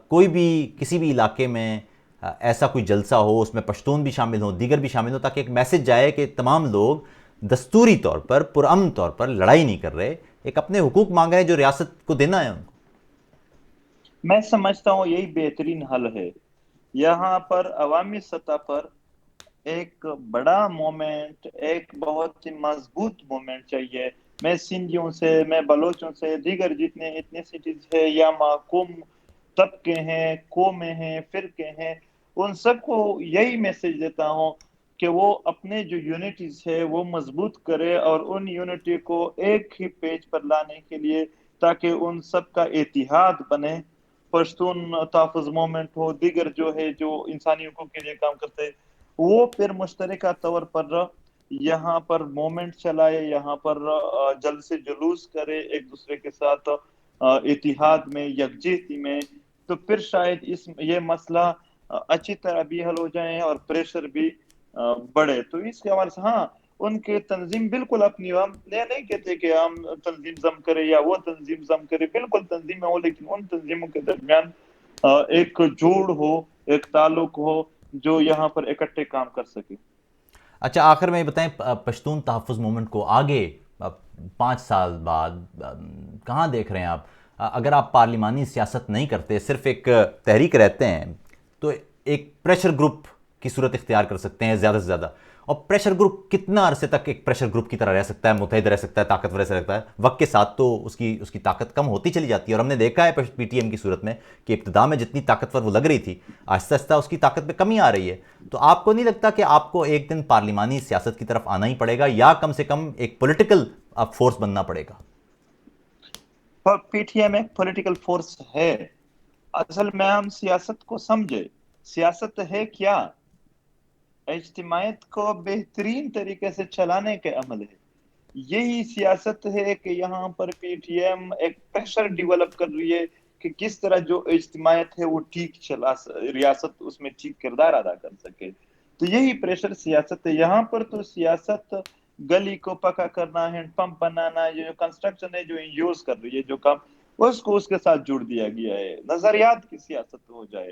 کوئی بھی کسی بھی علاقے میں ایسا کوئی جلسہ ہو، اس میں پشتون بھی شامل ہوں، دیگر بھی شامل ہوں، تاکہ ایک میسج جائے کہ تمام لوگ دستوری طور پر پرامن طور پر لڑائی نہیں کر رہے، ایک اپنے حقوق مانگ رہے ہیں جو ریاست کو دینا ہے ان کو؟ میں سمجھتا ہوں یہی بہترین حل ہے. یہاں پر عوامی سطح پر ایک بڑا مومنٹ، ایک بہت ہی مضبوط مومنٹ چاہیے. میں سندھیوں سے، میں بلوچوں سے، دیگر جتنے ایتھنیسٹیز ہے یا قوم طبقے ہیں، قومیں ہیں، فرقے ہیں، ان سب کو یہی میسج دیتا ہوں کہ وہ اپنے جو یونٹیز ہے وہ مضبوط کرے اور ان یونٹی کو ایک ہی پیج پر لانے کے لیے، تاکہ ان سب کا اتحاد بنے. پشتون تحفظ مومنٹ ہو، دیگر جو ہے جو انسانی حقوق کے لیے کام کرتے ہیں، وہ پھر مشترکہ طور پر یہاں پر مومنٹ چلائے، یہاں پر جلد سے جلوس کرے ایک دوسرے کے ساتھ اتحاد میں، یکجہتی میں. تو پھر شاید یہ مسئلہ اچھی طرح بھی حل ہو جائے اور پریشر بھی بڑھے. تو اس کے حوالے سے ہاں، ان کے تنظیم بالکل اپنی، ہم یہ نہیں کہتے کہ ہم تنظیم ضم کرے یا وہ تنظیم ضم کرے، بالکل تنظیمیں ہو، لیکن ان تنظیموں کے درمیان ایک جوڑ ہو، ایک تعلق ہو جو یہاں پر اکٹھے کام کر سکے. اچھا، آخر میں یہ بتائیں، پشتون تحفظ مومنٹ کو آگے 5 سال بعد کہاں دیکھ رہے ہیں آپ؟ اگر آپ پارلیمانی سیاست نہیں کرتے، صرف ایک تحریک رہتے ہیں، تو ایک پریشر گروپ کی صورت اختیار کر سکتے ہیں زیادہ سے زیادہ. اور پریشر گروپ کتنا عرصے تک ایک پریشر گروپ کی طرح رہ سکتا ہے، متحد رہ سکتا ہے، طاقتور رہ سکتا ہے؟ وقت کے ساتھ تو اس کی طاقت کم ہوتی چلی جاتی ہے، اور ہم نے دیکھا ہے پی ٹی ایم کی صورت میں کہ ابتدا میں جتنی طاقتور وہ لگ رہی تھی، آہستہ آہستہ اس کی طاقت میں کمی آ رہی ہے. تو آپ کو نہیں لگتا کہ آپ کو ایک دن پارلیمانی سیاست کی طرف آنا ہی پڑے گا، یا کم سے کم ایک پولیٹیکل فورس بننا پڑے گا؟ پی ٹی ایم ایک پولیٹیکل فورس ہے. اصل میں ہم سیاست کو سمجھے، سیاست ہے کیا؟ اجتماعیت کو بہترین طریقے سے چلانے کے عمل ہے. یہی سیاست ہے کہ یہاں پر پی ٹی ایم ایک پریشر ڈیولپ کر رہی ہے کہ کس طرح جو اجتماعیت ہے وہ ٹھیک چلا، ریاست اس میں ٹھیک کردار ادا کر سکے. تو یہی پریشر سیاست ہے. یہاں پر تو سیاست گلی کو پکا کرنا، ہینڈ پمپ بنانا، یہ جو کنسٹرکشن ہے جو یوز کر رہی ہے جو کام، اس کو اس کے ساتھ جوڑ دیا گیا ہے. نظریات کی سیاست ہو جائے.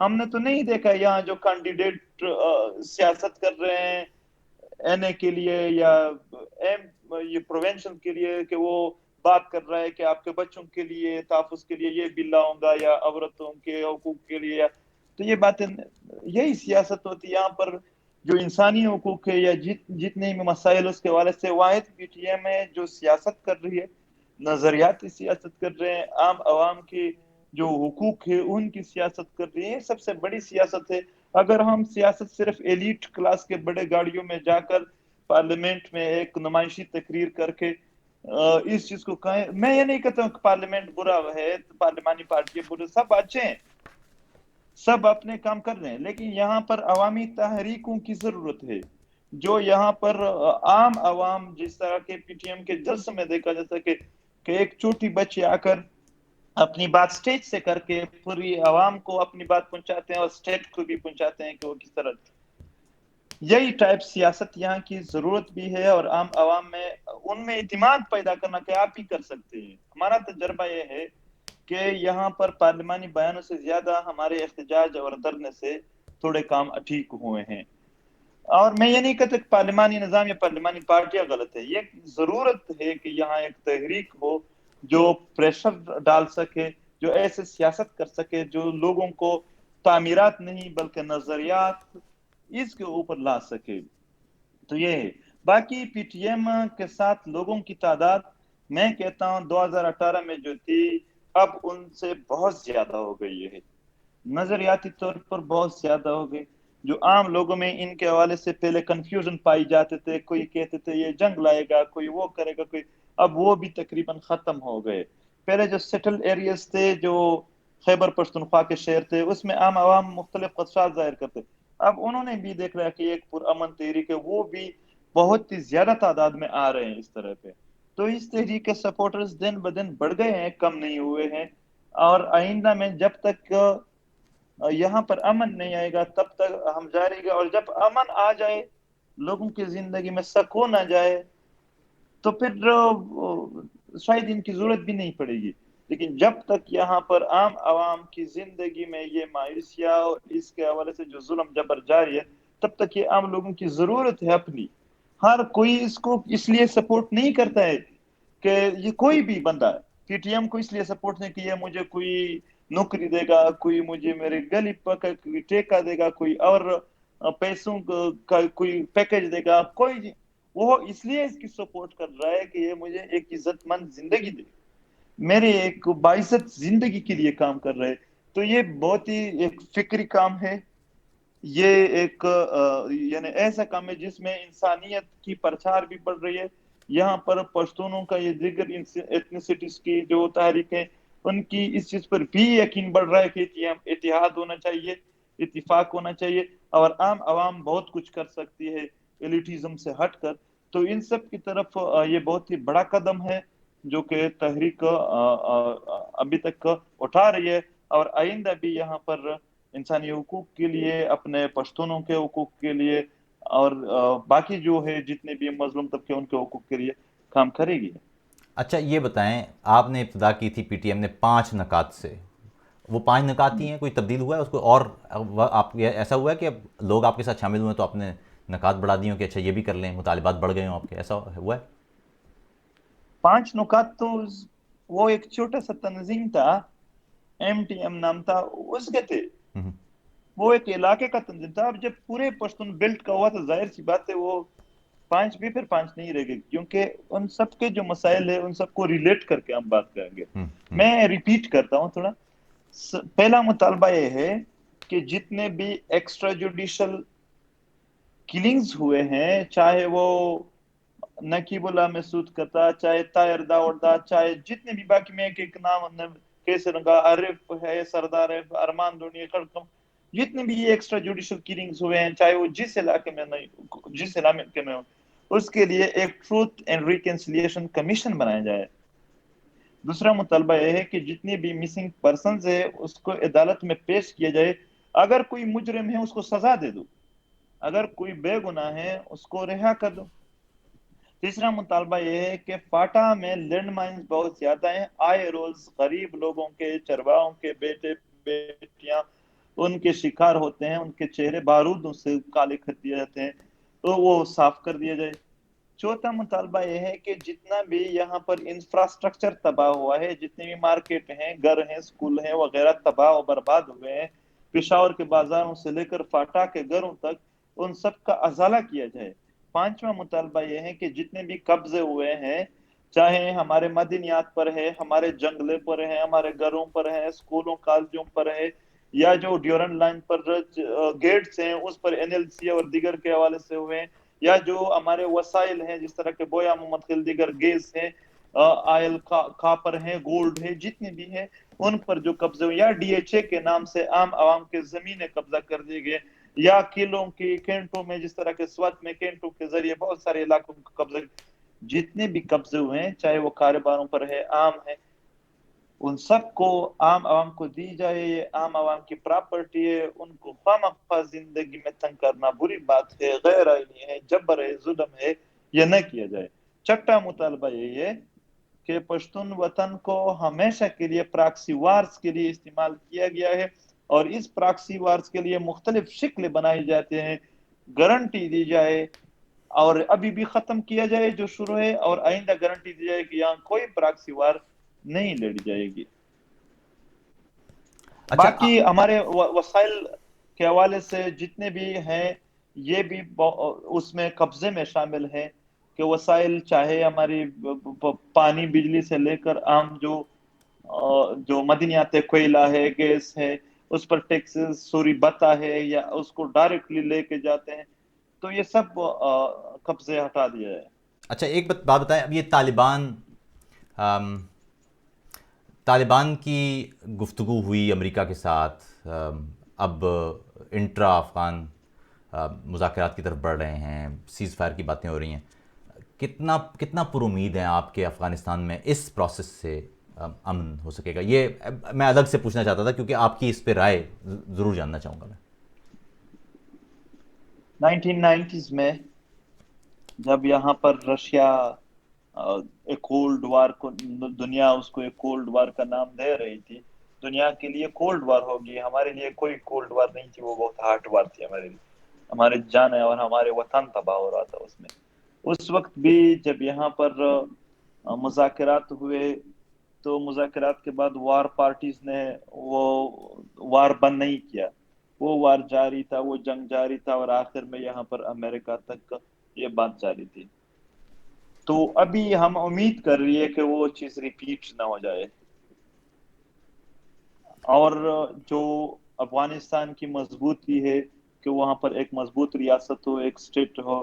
ہم نے تو نہیں دیکھا یہاں جو کینڈیڈیٹ سیاست کر رہے ہیں این اے کے لیے یا یہ پروینشن کے لیے، کہ وہ بات کر رہا ہے کہ آپ کے بچوں کے لیے تحفظ کے لیے یہ بل لاؤں گا یا عورتوں کے حقوق کے لیے. تو یہ باتیں، یہی سیاست ہوتی ہے. یہاں پر جو انسانی حقوق ہے یا جتنے بھی مسائل اس کے حوالے سے، واحد پی ٹی ایم ہے جو سیاست کر رہی ہے، نظریاتی سیاست کر رہے ہیں، عام عوام کی جو حقوق ہے ان کی سیاست کر رہی ہے. سب سے بڑی سیاست ہے. اگر ہم سیاست صرف ایلیٹ کلاس کے بڑے گاڑیوں میں جا کر پارلیمنٹ میں ایک نمائشی تقریر کر کے اس چیز کو کہیں، میں یہ نہیں کہتا ہوں کہ پارلیمنٹ برا ہے، پارلیمانی پارٹی برے، سب اچھے ہیں، سب اپنے کام کر رہے ہیں، لیکن یہاں پر عوامی تحریکوں کی ضرورت ہے. جو یہاں پر عام عوام، جس طرح کے پی ٹی ایم کے جلسے میں دیکھا جیسا کہ ایک چھوٹی بچی آ کر اپنی بات سٹیج سے کر کے پوری عوام کو اپنی بات پہنچاتے ہیں اور سٹیٹ کو بھی پہنچاتے ہیں کہ وہ کس طرح. یہی ٹائپ سیاست یہاں کی ضرورت بھی ہے، اور عام عوام میں ان میں اعتماد پیدا کرنا کہ آپ ہی کر سکتے ہیں. ہمارا تجربہ یہ ہے کہ یہاں پر پارلیمانی بیانوں سے زیادہ ہمارے احتجاج اور دھرنے سے تھوڑے کام ٹھیک ہوئے ہیں. اور میں یہ نہیں کہتا کہ پارلیمانی نظام یا پارلیمانی پارٹیاں غلط ہے. یہ ضرورت ہے کہ یہاں ایک تحریک ہو جو پریشر ڈال سکے، جو ایسے سیاست کر سکے جو لوگوں کو تعمیرات نہیں بلکہ نظریات اس کے اوپر لا سکے. تو یہ ہے. باقی پی ٹی ایم کے ساتھ لوگوں کی تعداد میں کہتا ہوں 2018 میں جو تھی اب ان سے بہت زیادہ ہو گئی ہے، نظریاتی طور پر بہت زیادہ ہو گئی. جو عام لوگوں میں ان کے حوالے سے پہلے کنفیوژن پائی جاتے تھے، کوئی کہتے تھے یہ جنگ لائے گا، کوئی وہ کرے گا، کوئی، اب وہ بھی تقریباً ختم ہو گئے. پہلے جو سیٹل ایریاز تھے، جو خیبر پختونخوا کے شہر تھے، اس میں عام عوام مختلف خدشات ظاہر کرتے. اب انہوں نے بھی دیکھ رہا کہ ایک پرامن تحریک ہے، وہ بھی بہت ہی زیادہ تعداد میں آ رہے ہیں اس طرح پہ. تو اس تحریک کے سپورٹرز دن بدن بڑھ گئے ہیں، کم نہیں ہوئے ہیں. اور آئندہ میں جب تک یہاں پر امن نہیں آئے گا تب تک ہم جاری گے. اور جب امن آ جائے، لوگوں کی زندگی میں سکون آ جائے، تو پھر شاید ان کی ضرورت بھی نہیں پڑے گی. لیکن جب تک یہاں پر عام عوام کی زندگی میں یہ مایوسیاں اور اس کے حوالے سے جو ظلم جبر جاری ہے، تب تک یہ عام لوگوں کی ضرورت ہے اپنی. ہر کوئی اس کو اس لیے سپورٹ نہیں کرتا ہے کہ یہ کوئی بھی بندہ پی ٹی ایم کو اس لیے سپورٹ نہیں کیا مجھے کوئی نوکری دے گا، کوئی مجھے میرے گلی پکا کوئی ٹیکہ دے گا، کوئی اور پیسوں کا کوئی پیکج دے گا، کوئی وہ اس لیے اس کی سپورٹ کر رہا ہے کہ یہ مجھے ایک عزت مند زندگی دے، میرے ایک باعزت زندگی کے لیے کام کر رہے. تو یہ بہت ہی ایک فکری کام ہے. یہ ایک یعنی ایسا کام ہے جس میں انسانیت کی پرچار بھی بڑھ رہی ہے. یہاں پر پشتونوں کا یہ دیگر ایتھنیسٹیز کی جو تحریک ہے ان کی اس چیز پر بھی یقین بڑھ رہا ہے کہ اتحاد ہونا چاہیے، اتفاق ہونا چاہیے، اور عام عوام بہت کچھ کر سکتی ہے ایلیٹزم سے ہٹ کر. تو ان سب کی طرف یہ بہت ہی بڑا قدم ہے جو کہ تحریک ابھی تک اٹھا رہی ہے. اور آئندہ بھی یہاں پر انسانی حقوق کے لیے، اپنے پشتونوں کے حقوق کے لیے، اور باقی جو ہے جتنے بھی مظلوم طبقے ان کے حقوق کے لیے کام کرے گی. اچھا یہ بتائیں، آپ نے ابتدا کی تھی پی ٹی ایم نے 5 نکات سے، وہ 5 نکات ہی ہیں، کوئی تبدیل ہوا ہے اس کو؟ اور آپ ایسا ہوا ہے کہ اب لوگ آپ کے ساتھ شامل ہوئے تو آپ نے نکات بڑھا دی ہوں کہ اچھا یہ بھی کر لیں، مطالبات بڑھ گئے ہوں آپ کے، ایسا ہوا ہے؟ 5 نکات تو وہ ایک چھوٹا سا تنظیم تھا، ایم ٹی ایم نام تھا اس کے تھے. وہ ایک علاقے کا تنظیم تھا. اب جب پورے پشتون بیلٹ کا ہوا تو ظاہر سی بات ہے وہ 5 بھی پھر 5 نہیں رہ گئے، کیونکہ ان سب کے جو مسائل ہیں ان سب کو ریلیٹ کر کے ہم بات کریں گے. میں ریپیٹ کرتا ہوں تھوڑا. پہلا مطالبہ یہ ہے کہ جتنے بھی ایکسٹرا جوڈیشل کلنگز ہوئے ہیں، چاہے وہ نقیب اللہ محسود قطع، چاہے طاہر داوردہ، چاہے جتنے بھی، باقی میں ایک نام کیسے رنگا، عارف ہے، سردار ہے، ارمان دونی، خڑکم، جتنے بھی یہ ایکسٹرا جوڈیشل کلنگز ہوئے ہیں، چاہے وہ جس علاقے میں نہیں، جس علاقے میں ہو، اس کے لیے ایک ٹروتھ اینڈ ریکنسیلیشن کمیشن بنایا جائے. دوسرا مطالبہ یہ ہے کہ جتنی بھی مسنگ پرسنز ہے اس کو عدالت میں پیش کیا جائے. اگر کوئی مجرم ہے اس کو سزا دے دو، اگر کوئی بے گناہ ہے اس کو رہا کر دو. تیسرا مطالبہ یہ ہے کہ فاٹا میں لینڈ مائنز بہت زیادہ ہیں، آئے روز غریب لوگوں کے، چرواہوں کے بیٹے بیٹیاں ان کے شکار ہوتے ہیں، ان کے چہرے بارودوں سے کالے کر دیے جاتے ہیں، تو وہ صاف کر دیا جائے. چوتھا مطالبہ یہ ہے کہ جتنا بھی یہاں پر انفراسٹرکچر تباہ ہوا ہے، جتنے بھی مارکیٹ ہیں، گھر ہیں، سکول ہیں وغیرہ تباہ و برباد ہوئے ہیں، پشاور کے بازاروں سے لے کر فاٹا کے گھروں تک، ان سب کا ازالہ کیا جائے. پانچواں مطالبہ یہ ہے کہ جتنے بھی قبضے ہوئے ہیں، چاہے ہمارے مدنیات پر ہے، ہمارے جنگلے پر ہے، ہمارے گھروں پر ہے، سکولوں کالجوں پر ہے، یا جو ڈیورن لائن پر گیٹس ہیں اس پر این ایل سی اور دیگر کے حوالے سے ہوئے ہیں، یا جو ہمارے وسائل ہیں جس طرح کے بویا محمد خل، دیگر گیس ہیں، آئل، کاپر ہیں، گولڈ ہے، جتنے بھی ہیں ان پر جو قبضے ہوئے، یا ڈی ایچ اے کے نام سے عام عوام کے زمینیں قبضہ کر دیے گئے، یا قلعوں کی کینٹوں میں جس طرح کے سوات میں کینٹوں کے ذریعے بہت سارے علاقوں کو قبضہ، جتنے بھی قبضے ہوئے ہیں چاہے وہ کاروباروں پر ہے، عام ہے، ان سب کو عام عوام کو دی جائے. یہ عام عوام کی پراپرٹی ہے، ان کو خواہ زندگی میں تنگ کرنا بری بات ہے، غیر آئینی ہے، جبر ہے، ظلم ہے، یہ نہ کیا جائے. چھٹا مطالبہ یہی ہے کہ پشتون وطن کو ہمیشہ کے لیے پراکسی وارز کے لیے استعمال کیا گیا ہے، اور اس پراکسی وارز کے لیے مختلف شکلیں بنائی جاتے ہیں، گارنٹی دی جائے اور ابھی بھی ختم کیا جائے جو شروع ہے، اور آئندہ گارنٹی دی جائے کہ یہاں کوئی پراکسی وار نہیں لڑی جائے گی. اچھا باقی ہمارے وسائل کے حوالے سے جتنے بھی ہیں یہ بھی اس میں قبضے میں شامل ہیں کہ وسائل چاہے ہماری پانی بجلی سے لے کر عام جو مدنیات کوئلہ ہے گیس ہے اس پر ٹیکسز سوری بتا ہے یا اس کو ڈائریکٹلی لے کے جاتے ہیں تو یہ سب قبضے ہٹا دیا ہے. اچھا ایک بات بتائیں، اب یہ طالبان کی گفتگو ہوئی امریکہ کے ساتھ، اب انٹرا افغان مذاکرات کی طرف بڑھ رہے ہیں، سیز فائر کی باتیں ہو رہی ہیں، کتنا پر امید ہیں آپ کے افغانستان میں اس پروسیس سے امن ہو سکے گا؟ یہ میں الگ سے پوچھنا چاہتا تھا کیونکہ آپ کی اس پہ رائے ضرور جاننا چاہوں گا میں. 1990s میں جب یہاں پر رشیا ایک کولڈ وار کو دنیا اس کو ایک کولڈ وار کا نام دے رہی تھی، دنیا کے لیے کولڈ وار ہوگی، ہمارے لیے کوئی کولڈ وار نہیں تھی، وہ بہت ہاٹ وار تھی ہمارے لیے، ہمارے جان اور ہمارے وطن تباہ ہو رہا تھا اس میں. اس وقت بھی جب یہاں پر مذاکرات ہوئے تو مذاکرات کے بعد وار پارٹیز نے وہ وار بند نہیں کیا، وہ وار جاری تھا، وہ جنگ جاری تھا، اور آخر میں یہاں پر امریکہ تک یہ بات جاری تھی. تو ابھی ہم امید کر رہی ہے کہ وہ چیز ریپیٹ نہ ہو جائے. اور جو افغانستان کی مضبوطی ہے کہ وہاں پر ایک مضبوط ریاست ہو، ایک اسٹیٹ ہو،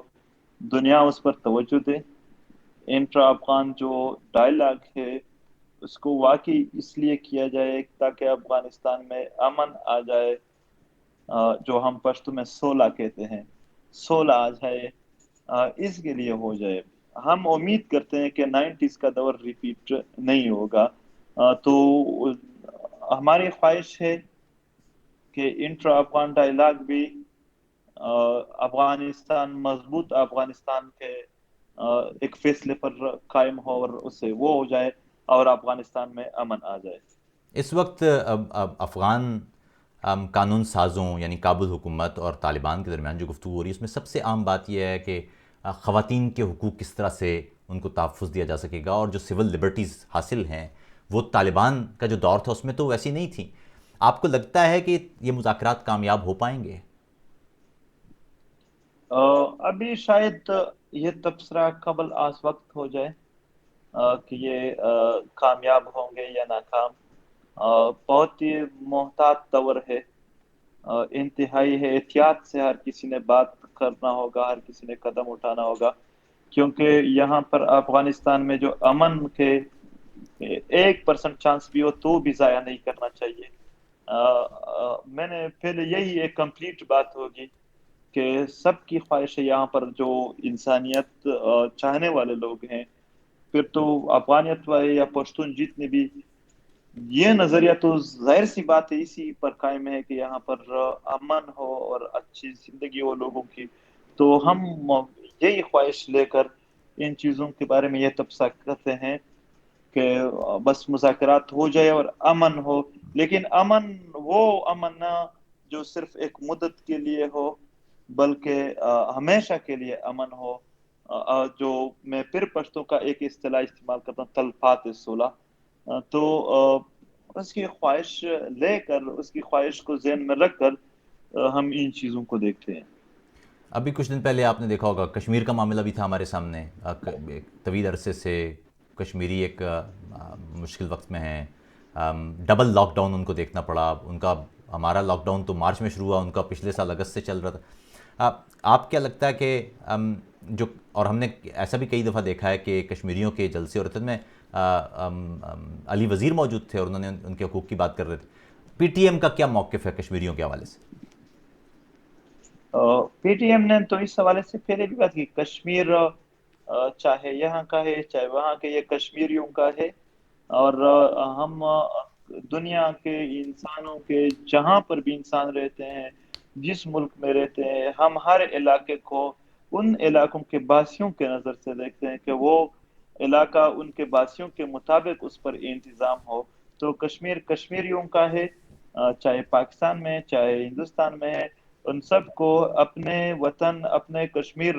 دنیا اس پر توجہ دے. انٹرا افغان جو ڈائلاگ ہے اس کو واقعی اس لیے کیا جائے تاکہ افغانستان میں امن آ جائے، جو ہم پشتو میں صلح کہتے ہیں، صلح آ جائے، اس کے لیے ہو جائے. ہم امید کرتے ہیں کہ 90s کا دور ریپیٹ نہیں ہوگا. تو ہماری خواہش ہے کہ انٹرا افغان ڈائلاگ بھی افغانستان مضبوط افغانستان کے ایک فیصلے پر قائم ہو اور اسے وہ ہو جائے اور افغانستان میں امن آ جائے. اس وقت افغان قانون سازوں یعنی کابل حکومت اور طالبان کے درمیان جو گفتگو ہو رہی ہے اس میں سب سے عام بات یہ ہے کہ خواتین کے حقوق کس طرح سے ان کو تحفظ دیا جا سکے گا، اور جو سول لبرٹیز حاصل ہیں وہ طالبان کا جو دور تھا اس میں تو ویسی نہیں تھیں. آپ کو لگتا ہے کہ یہ مذاکرات کامیاب ہو پائیں گے؟ ابھی شاید یہ تبصرہ قبل آز وقت ہو جائے کہ یہ کامیاب ہوں گے یا ناکام. بہت ہی محتاط دور ہے، انتہائی ہے، احتیاط سے ہر کسی نے بات کرنا ہوگا، ہر کسی نے قدم اٹھانا ہوگا، کیونکہ یہاں پر افغانستان میں جو امن کے 1% چانس بھی ہو تو بھی ضائع نہیں کرنا چاہیے. میں نے پہلے یہی ایک کمپلیٹ بات ہوگی کہ سب کی خواہش ہے یہاں پر جو انسانیت چاہنے والے لوگ ہیں، پھر تو افغانیت والے یا پشتون جتنے بھی، یہ نظریہ تو ظاہر سی بات ہے اسی پر قائم ہے کہ یہاں پر امن ہو اور اچھی زندگی ہو لوگوں کی. تو ہم یہی خواہش لے کر ان چیزوں کے بارے میں یہ تبصرہ کرتے ہیں کہ بس مذاکرات ہو جائے اور امن ہو، لیکن امن وہ امن نہ جو صرف ایک مدت کے لیے ہو بلکہ ہمیشہ کے لیے امن ہو. جو میں پھر پشتوں کا ایک اصطلاح استعمال کرتا ہوں، تلفات صلح. تو اس کی خواہش لے کر، اس کی خواہش کو ذہن میں رکھ کر ہم ان چیزوں کو دیکھتے ہیں. ابھی کچھ دن پہلے آپ نے دیکھا ہوگا کشمیر کا معاملہ بھی تھا ہمارے سامنے، ایک طویل عرصے سے کشمیری ایک مشکل وقت میں ہیں، ڈبل لاک ڈاؤن ان کو دیکھنا پڑا. ان کا ہمارا لاک ڈاؤن تو مارچ میں شروع ہوا، ان کا پچھلے سال اگست سے چل رہا تھا. آپ کیا لگتا ہے کہ جو، اور ہم نے ایسا بھی کئی دفعہ دیکھا ہے کہ کشمیریوں کے جلسے اور عطر میں علی وزیر موجود تھے اور انہوں نے ان کے حقوق کی بات کر رہے تھے. پی ٹی ایم کا کیا موقف ہے کشمیریوں کے حوالے سے؟ پی ٹی ایم نے تو اس حوالے سے پہلے بھی بات کی، کشمیر چاہے یہاں کا ہے چاہے وہاں کے، یہ کشمیریوں کا ہے. اور ہم دنیا کے انسانوں کے جہاں پر بھی انسان رہتے ہیں، جس ملک میں رہتے ہیں، ہم ہر علاقے کو ان علاقوں کے باسیوں کے نظر سے دیکھتے ہیں کہ وہ علاقہ ان کے باسیوں کے مطابق اس پر انتظام ہو. تو کشمیر کشمیریوں کا ہے، چاہے پاکستان میں چاہے ہندوستان میں ہے. ان سب کو اپنے وطن، اپنے کشمیر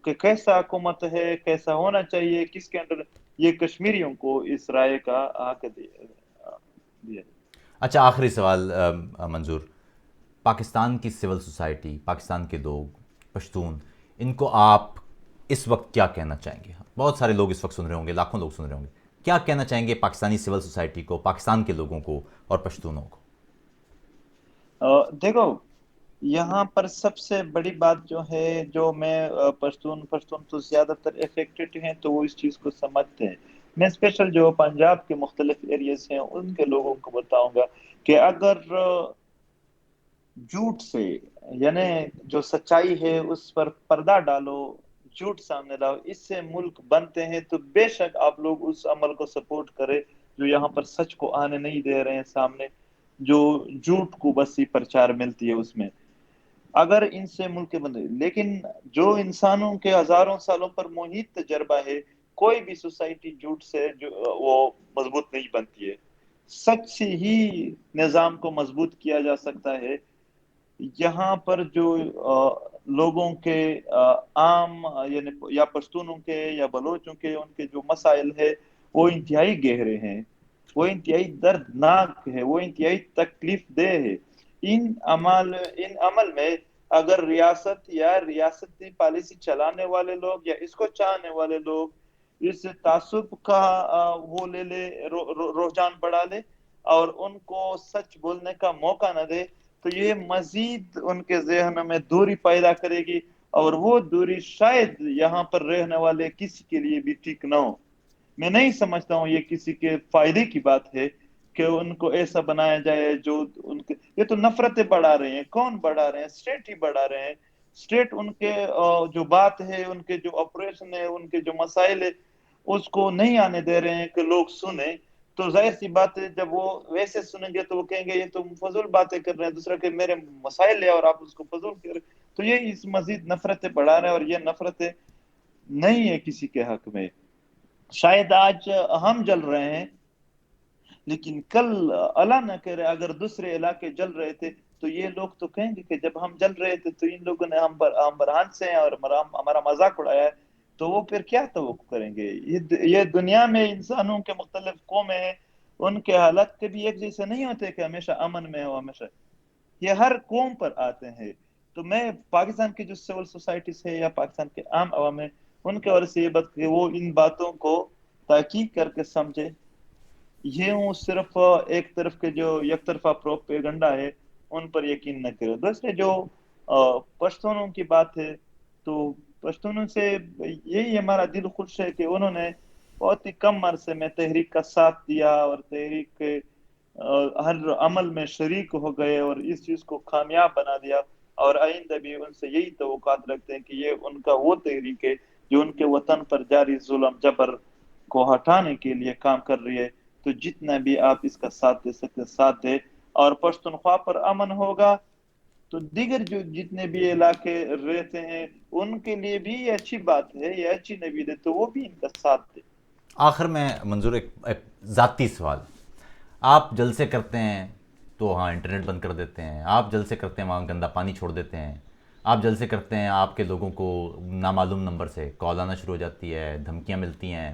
کہ کیسا حکومت ہے، کیسا ہونا چاہیے، کس کے اندر، یہ کشمیریوں کو اس رائے کا حق دیا. اچھا آخری سوال منظور، پاکستان کی سول سوسائٹی، پاکستان کے لوگ، پشتون، ان کو آپ اس وقت کیا کہنا چاہیں گے؟ بہت سارے لوگ اس وقت سن رہے ہوں گے، لاکھوں لوگ سن رہے ہوں گے، کیا کہنا چاہیں گے پاکستانی سول سوسائٹی کو، پاکستان کے لوگوں کو اور پشتونوں کو؟ دیکھو، یہاں پر سب سے بڑی بات جو ہے، جو میں پشتون تو زیادہ تر افیکٹڈ ہیں تو وہ اس چیز کو سمجھتے ہیں. میں اسپیشل جو پنجاب کے مختلف ایریاز ہیں ان کے لوگوں کو بتاؤں گا کہ اگر جھوٹ سے، یعنی جو سچائی ہے اس پر پردہ ڈالو، جھوٹ سامنے لاؤ، اس سے ملک بنتے ہیں، تو بے شک آپ لوگ اس عمل کو سپورٹ کریں جو یہاں پر سچ کو آنے نہیں دے رہے ہیں سامنے، جو جھوٹ کو بس ہی پرچار ملتی ہے اس میں. اگر ان سے ملک بندے، لیکن جو انسانوں کے ہزاروں سالوں پر محیط تجربہ ہے، کوئی بھی سوسائٹی جھوٹ سے جو وہ مضبوط نہیں بنتی ہے. سچ سے ہی نظام کو مضبوط کیا جا سکتا ہے. یہاں پر جو لوگوں کے عام، یعنی یا پشتونوں کے یا بلوچوں کے، ان کے جو مسائل ہے وہ انتہائی گہرے ہیں، وہ انتہائی دردناک ہے، وہ انتہائی تکلیف دہ ہے. ان عمل میں اگر ریاست یا ریاستی پالیسی چلانے والے لوگ یا اس کو چاہنے والے لوگ اس تعصب کا وہ لے لے، رجحان بڑھا لے اور ان کو سچ بولنے کا موقع نہ دے، تو یہ مزید ان کے ذہنوں میں دوری پیدا کرے گی، اور وہ دوری شاید یہاں پر رہنے والے کسی کے لیے بھی ٹھیک نہ ہو. میں نہیں سمجھتا ہوں یہ کسی کے فائدے کی بات ہے کہ ان کو ایسا بنایا جائے جو ان کے، یہ تو نفرتیں بڑھا رہے ہیں. کون بڑھا رہے ہیں؟ اسٹیٹ ہی بڑھا رہے ہیں. اسٹیٹ ان کے جو بات ہے، ان کے جو آپریشن ہے، ان کے جو مسائل ہے، اس کو نہیں آنے دے رہے ہیں کہ لوگ سنیں. تو ظاہر سی بات ہے جب وہ ویسے سنیں گے تو وہ کہیں گے یہ تو فضول باتیں کر رہے ہیں، دوسرا کہ میرے مسائل ہے اور آپ اس کو فضول کر رہے ہیں. تو یہ اس مزید نفرتیں بڑھا رہے ہیں، اور یہ نفرتیں نہیں ہے کسی کے حق میں. شاید آج ہم جل رہے ہیں، لیکن کل اللہ نہ کرے اگر دوسرے علاقے جل رہے تھے تو یہ لوگ تو کہیں گے کہ جب ہم جل رہے تھے تو ان لوگوں نے ہم پر ہنسے ہیں اور ہمارا مذاق اڑایا ہے. تو وہ پھر کیا توقع کریں گے؟ یہ دنیا میں انسانوں کے مختلف قومیں ہیں، ان کے حالات کبھی ایک جیسے نہیں ہوتے کہ ہمیشہ امن میں ہو. ہمیشہ یہ ہر قوم پر آتے ہیں. تو میں پاکستان کی جو سول سوسائٹیز ہے یا پاکستان کے عام عوام ہے، ان کے وجہ سے یہ بات کہ وہ ان باتوں کو تحقیق کر کے سمجھے. یہ ہوں صرف ایک طرف کے جو یک طرفہ پروپیگنڈا ہے ان پر یقین نہ کرے. دوسرے جو پشتونوں کی بات ہے، تو پشتونوں سے یہی ہمارا دل خوش ہے کہ انہوں نے بہت ہی کم عرصے میں تحریک کا ساتھ دیا اور تحریک کے ہر عمل میں شریک ہو گئے اور اس چیز کو کامیاب بنا دیا. اور آئندہ بھی ان سے یہی توقعات رکھتے ہیں کہ یہ ان کا وہ تحریک ہے جو ان کے وطن پر جاری ظلم جبر کو ہٹانے کے لیے کام کر رہی ہے. تو جتنا بھی آپ اس کا ساتھ دے سکتے ساتھ دے، اور پشتونخوا پر امن ہوگا تو دیگر جو جتنے بھی علاقے رہتے ہیں ان کے لیے بھی یہ اچھی بات ہے، یہ اچھی نوید ہے، تو وہ بھی ان کا ساتھ دے. آخر میں منظور ایک ذاتی سوال، آپ جلسے کرتے ہیں تو وہاں انٹرنیٹ بند کر دیتے ہیں، آپ جلسے کرتے ہیں وہاں گندا پانی چھوڑ دیتے ہیں، آپ جلسے کرتے ہیں آپ کے لوگوں کو نامعلوم نمبر سے کال آنا شروع ہو جاتی ہے، دھمکیاں ملتی ہیں،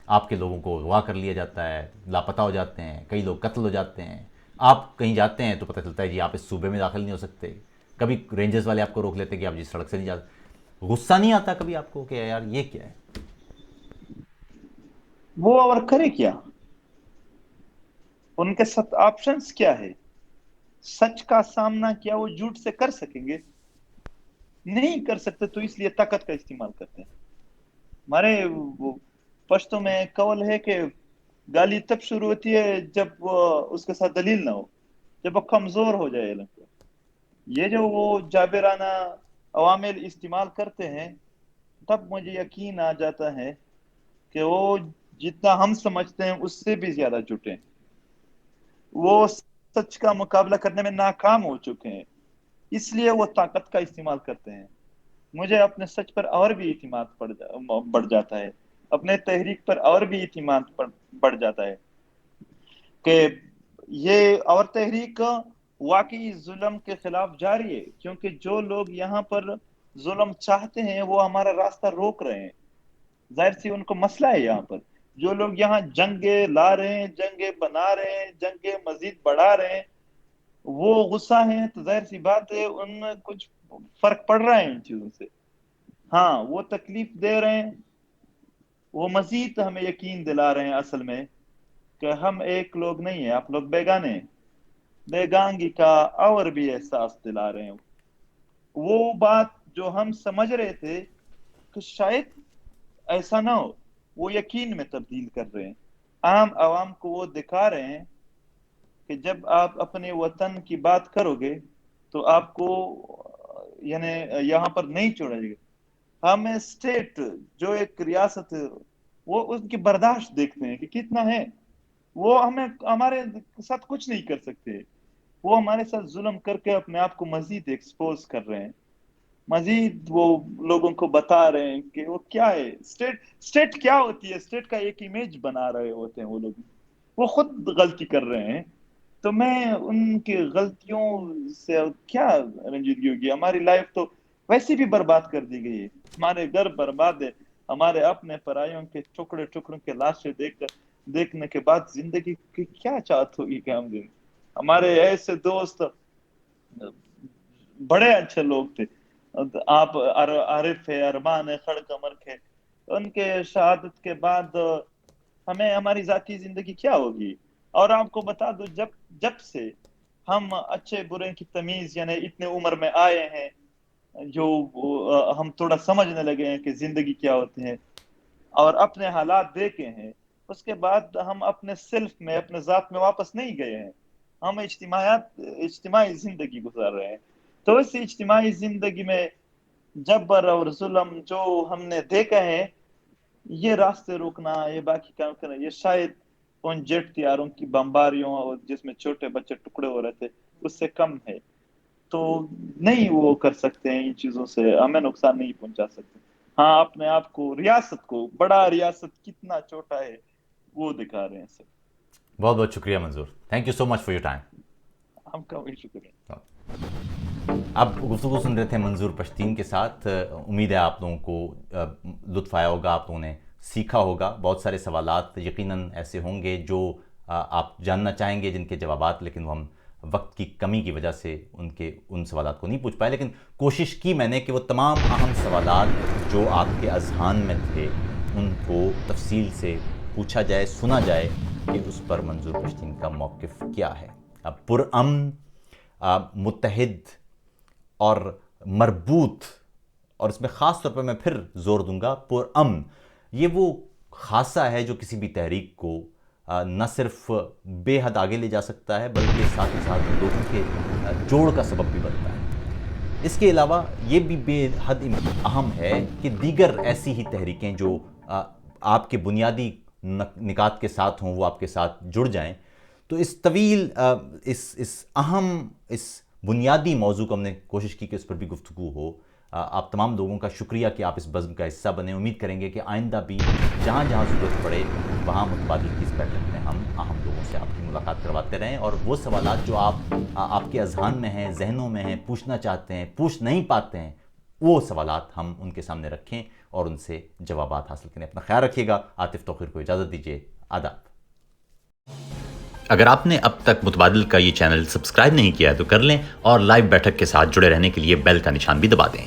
آپ کے لوگوں کو اغوا کر لیا جاتا ہے، لاپتہ ہو جاتے ہیں، کئی لوگ قتل ہو جاتے ہیں. آپ کہیں جاتے ہیں تو پتہ چلتا ہے جی آپ اس صوبے میں داخل نہیں ہو سکتے. کبھی رینجرز والے آپ کو روک لیتے کہ آپ جس سڑک سے نہیں جاتے. غصہ نہیں آتا کبھی آپ کو کہ یار یہ کیا ہے؟ وہ اور کرے کیا؟ ان کے ساتھ آپشنز کیا ہے؟ سچ کا سامنا کیا وہ جھوٹ سے کر سکیں گے؟ نہیں کر سکتے، تو اس لیے طاقت کا استعمال کرتے ہیں. ہمارے پشتوں میں قول ہے کہ گالی تب شروع ہوتی ہے جب وہ اس کے ساتھ دلیل نہ ہو، جب وہ کمزور ہو جائے علم کو. یہ جو وہ جابرانہ عوامل استعمال کرتے ہیں، تب مجھے یقین آ جاتا ہے کہ وہ جتنا ہم سمجھتے ہیں اس سے بھی زیادہ جھوٹے ہیں. وہ سچ کا مقابلہ کرنے میں ناکام ہو چکے ہیں، اس لیے وہ طاقت کا استعمال کرتے ہیں. مجھے اپنے سچ پر اور بھی اعتماد بڑھ جاتا ہے، اپنے تحریک پر اور بھی اعتماد بڑھ جاتا ہے کہ یہ اور تحریک واقعی ظلم کے خلاف جاری ہے، کیونکہ جو لوگ یہاں پر ظلم چاہتے ہیں وہ ہمارا راستہ روک رہے ہیں. ظاہر سی ان کو مسئلہ ہے یہاں پر. جو لوگ یہاں جنگیں لا رہے ہیں، جنگیں بنا رہے ہیں، جنگیں مزید بڑھا رہے ہیں، وہ غصہ ہیں تو ظاہر سی بات ہے ان میں کچھ فرق پڑ رہا ہے ان چیزوں سے. ہاں وہ تکلیف دے رہے ہیں، وہ مزید ہمیں یقین دلا رہے ہیں اصل میں کہ ہم ایک لوگ نہیں ہیں، آپ لوگ بیگانے ہیں. بیگانگی کا اور بھی احساس دلا رہے ہیں. وہ بات جو ہم سمجھ رہے تھے کہ شاید ایسا نہ ہو، وہ یقین میں تبدیل کر رہے ہیں. عام عوام کو وہ دکھا رہے ہیں کہ جب آپ اپنے وطن کی بات کرو گے تو آپ کو یعنی یہاں پر نہیں چھوڑا جائے گا. ہم اسٹیٹ جو ایک ریاست ہے وہ اس کی برداشت دیکھتے ہیں کہ کتنا ہے. وہ ہمارے ساتھ کچھ نہیں کر سکتے. وہ ہمارے ساتھ ظلم کر کے اپنے آپ کو مزید ایکسپوز کر رہے ہیں، مزید وہ لوگوں کو بتا رہے ہیں کہ وہ کیا ہے. اسٹیٹ کیا ہوتی ہے، اسٹیٹ کا ایک امیج بنا رہے ہوتے ہیں وہ لوگ. وہ خود غلطی کر رہے ہیں. تو میں ان کی غلطیوں سے کیا رنجیدگی ہوگی. ہماری لائف تو ویسے بھی برباد کر دی گئی ہے، ہمارے گھر برباد ہے. ہمارے اپنے پرائیوں کے ٹکڑے ٹکڑوں کے لاشیں دیکھنے کے بعد زندگی کی کیا چاہت ہوگی کہ ہم دیں. ہمارے ایسے دوست بڑے اچھے لوگ تھے، آپ عارف ہے، ارمان ہے، خڑ کمر کے، ان کے شہادت کے بعد ہمیں ہماری ذاتی زندگی کیا ہوگی. اور آپ کو بتا دو جب سے ہم اچھے برے کی تمیز یعنی اتنے عمر میں آئے ہیں، جو ہم تھوڑا سمجھنے لگے ہیں کہ زندگی کیا ہوتی ہے اور اپنے حالات دیکھے ہیں، اس کے بعد ہم اپنے سیلف میں اپنے ذات میں واپس نہیں گئے ہیں. ہم اجتماعی زندگی گزار رہے ہیں. تو اس اجتماعی زندگی میں جبر اور ظلم جو ہم نے دیکھا ہے، یہ راستے روکنا، یہ باقی کام کرنا، یہ شاید ان جیٹ طیاروں کی بمباریوں اور جس میں چھوٹے بچے ٹکڑے ہو رہے تھے اس سے کم ہے. تو نہیں وہ کر سکتے ہیں، ان چیزوں سے ہمیں نقصان نہیں پہنچا سکتے. ہاں اپنے آپ کو، ریاست کو، بڑا ریاست کتنا چھوٹا ہے وہ دکھا رہے ہیں سر. بہت بہت شکریہ Manzoor, thank you so much for your time. آپ کا بھی شکریہ. اب گفتگو سن رہے تھے منظور پشتین کے ساتھ. امید ہے آپ لوگوں کو لطف آیا ہوگا، آپ لوگوں نے سیکھا ہوگا. بہت سارے سوالات یقیناً ایسے ہوں گے جو آپ جاننا چاہیں گے، جن کے جوابات لیکن ہم وقت کی کمی کی وجہ سے ان سوالات کو نہیں پوچھ پائے. لیکن کوشش کی میں نے کہ وہ تمام اہم سوالات جو آپ کے اذہان میں تھے ان کو تفصیل سے پوچھا جائے، سنا جائے کہ اس پر منظور پشتین کا موقف کیا ہے. اب پرامن، متحد اور مربوط، اور اس میں خاص طور پر میں پھر زور دوں گا پرامن، یہ وہ خاصہ ہے جو کسی بھی تحریک کو نہ صرف بے حد آگے لے جا سکتا ہے بلکہ ساتھ ہی ساتھ لوگوں کے جوڑ کا سبب بھی بنتا ہے. اس کے علاوہ یہ بھی بے حد اہم ہے کہ دیگر ایسی ہی تحریکیں جو آپ کے بنیادی نکات کے ساتھ ہوں وہ آپ کے ساتھ جڑ جائیں. تو اس طویل اس اہم اس بنیادی موضوع کو ہم نے کوشش کی کہ اس پر بھی گفتگو ہو. آپ تمام لوگوں کا شکریہ کہ آپ اس بزم کا حصہ بنے. امید کریں گے کہ آئندہ بھی جہاں جہاں ضرورت پڑے وہاں متبادل کی اس بیٹھک میں ہم اہم لوگوں سے آپ کی ملاقات کرواتے رہیں، اور وہ سوالات جو آپ کے اذہان میں ہیں، ذہنوں میں ہیں، پوچھنا چاہتے ہیں، پوچھ نہیں پاتے ہیں، وہ سوالات ہم ان کے سامنے رکھیں اور ان سے جوابات حاصل کریں. اپنا خیال رکھیے گا. عاطف توقیر کو اجازت دیجیے. آداب. اگر آپ نے اب تک متبادل کا یہ چینل سبسکرائب نہیں کیا ہے تو کر لیں، اور لائیو بیٹھک کے ساتھ جڑے رہنے کے لیے بیل کا نشان بھی دبا دیں.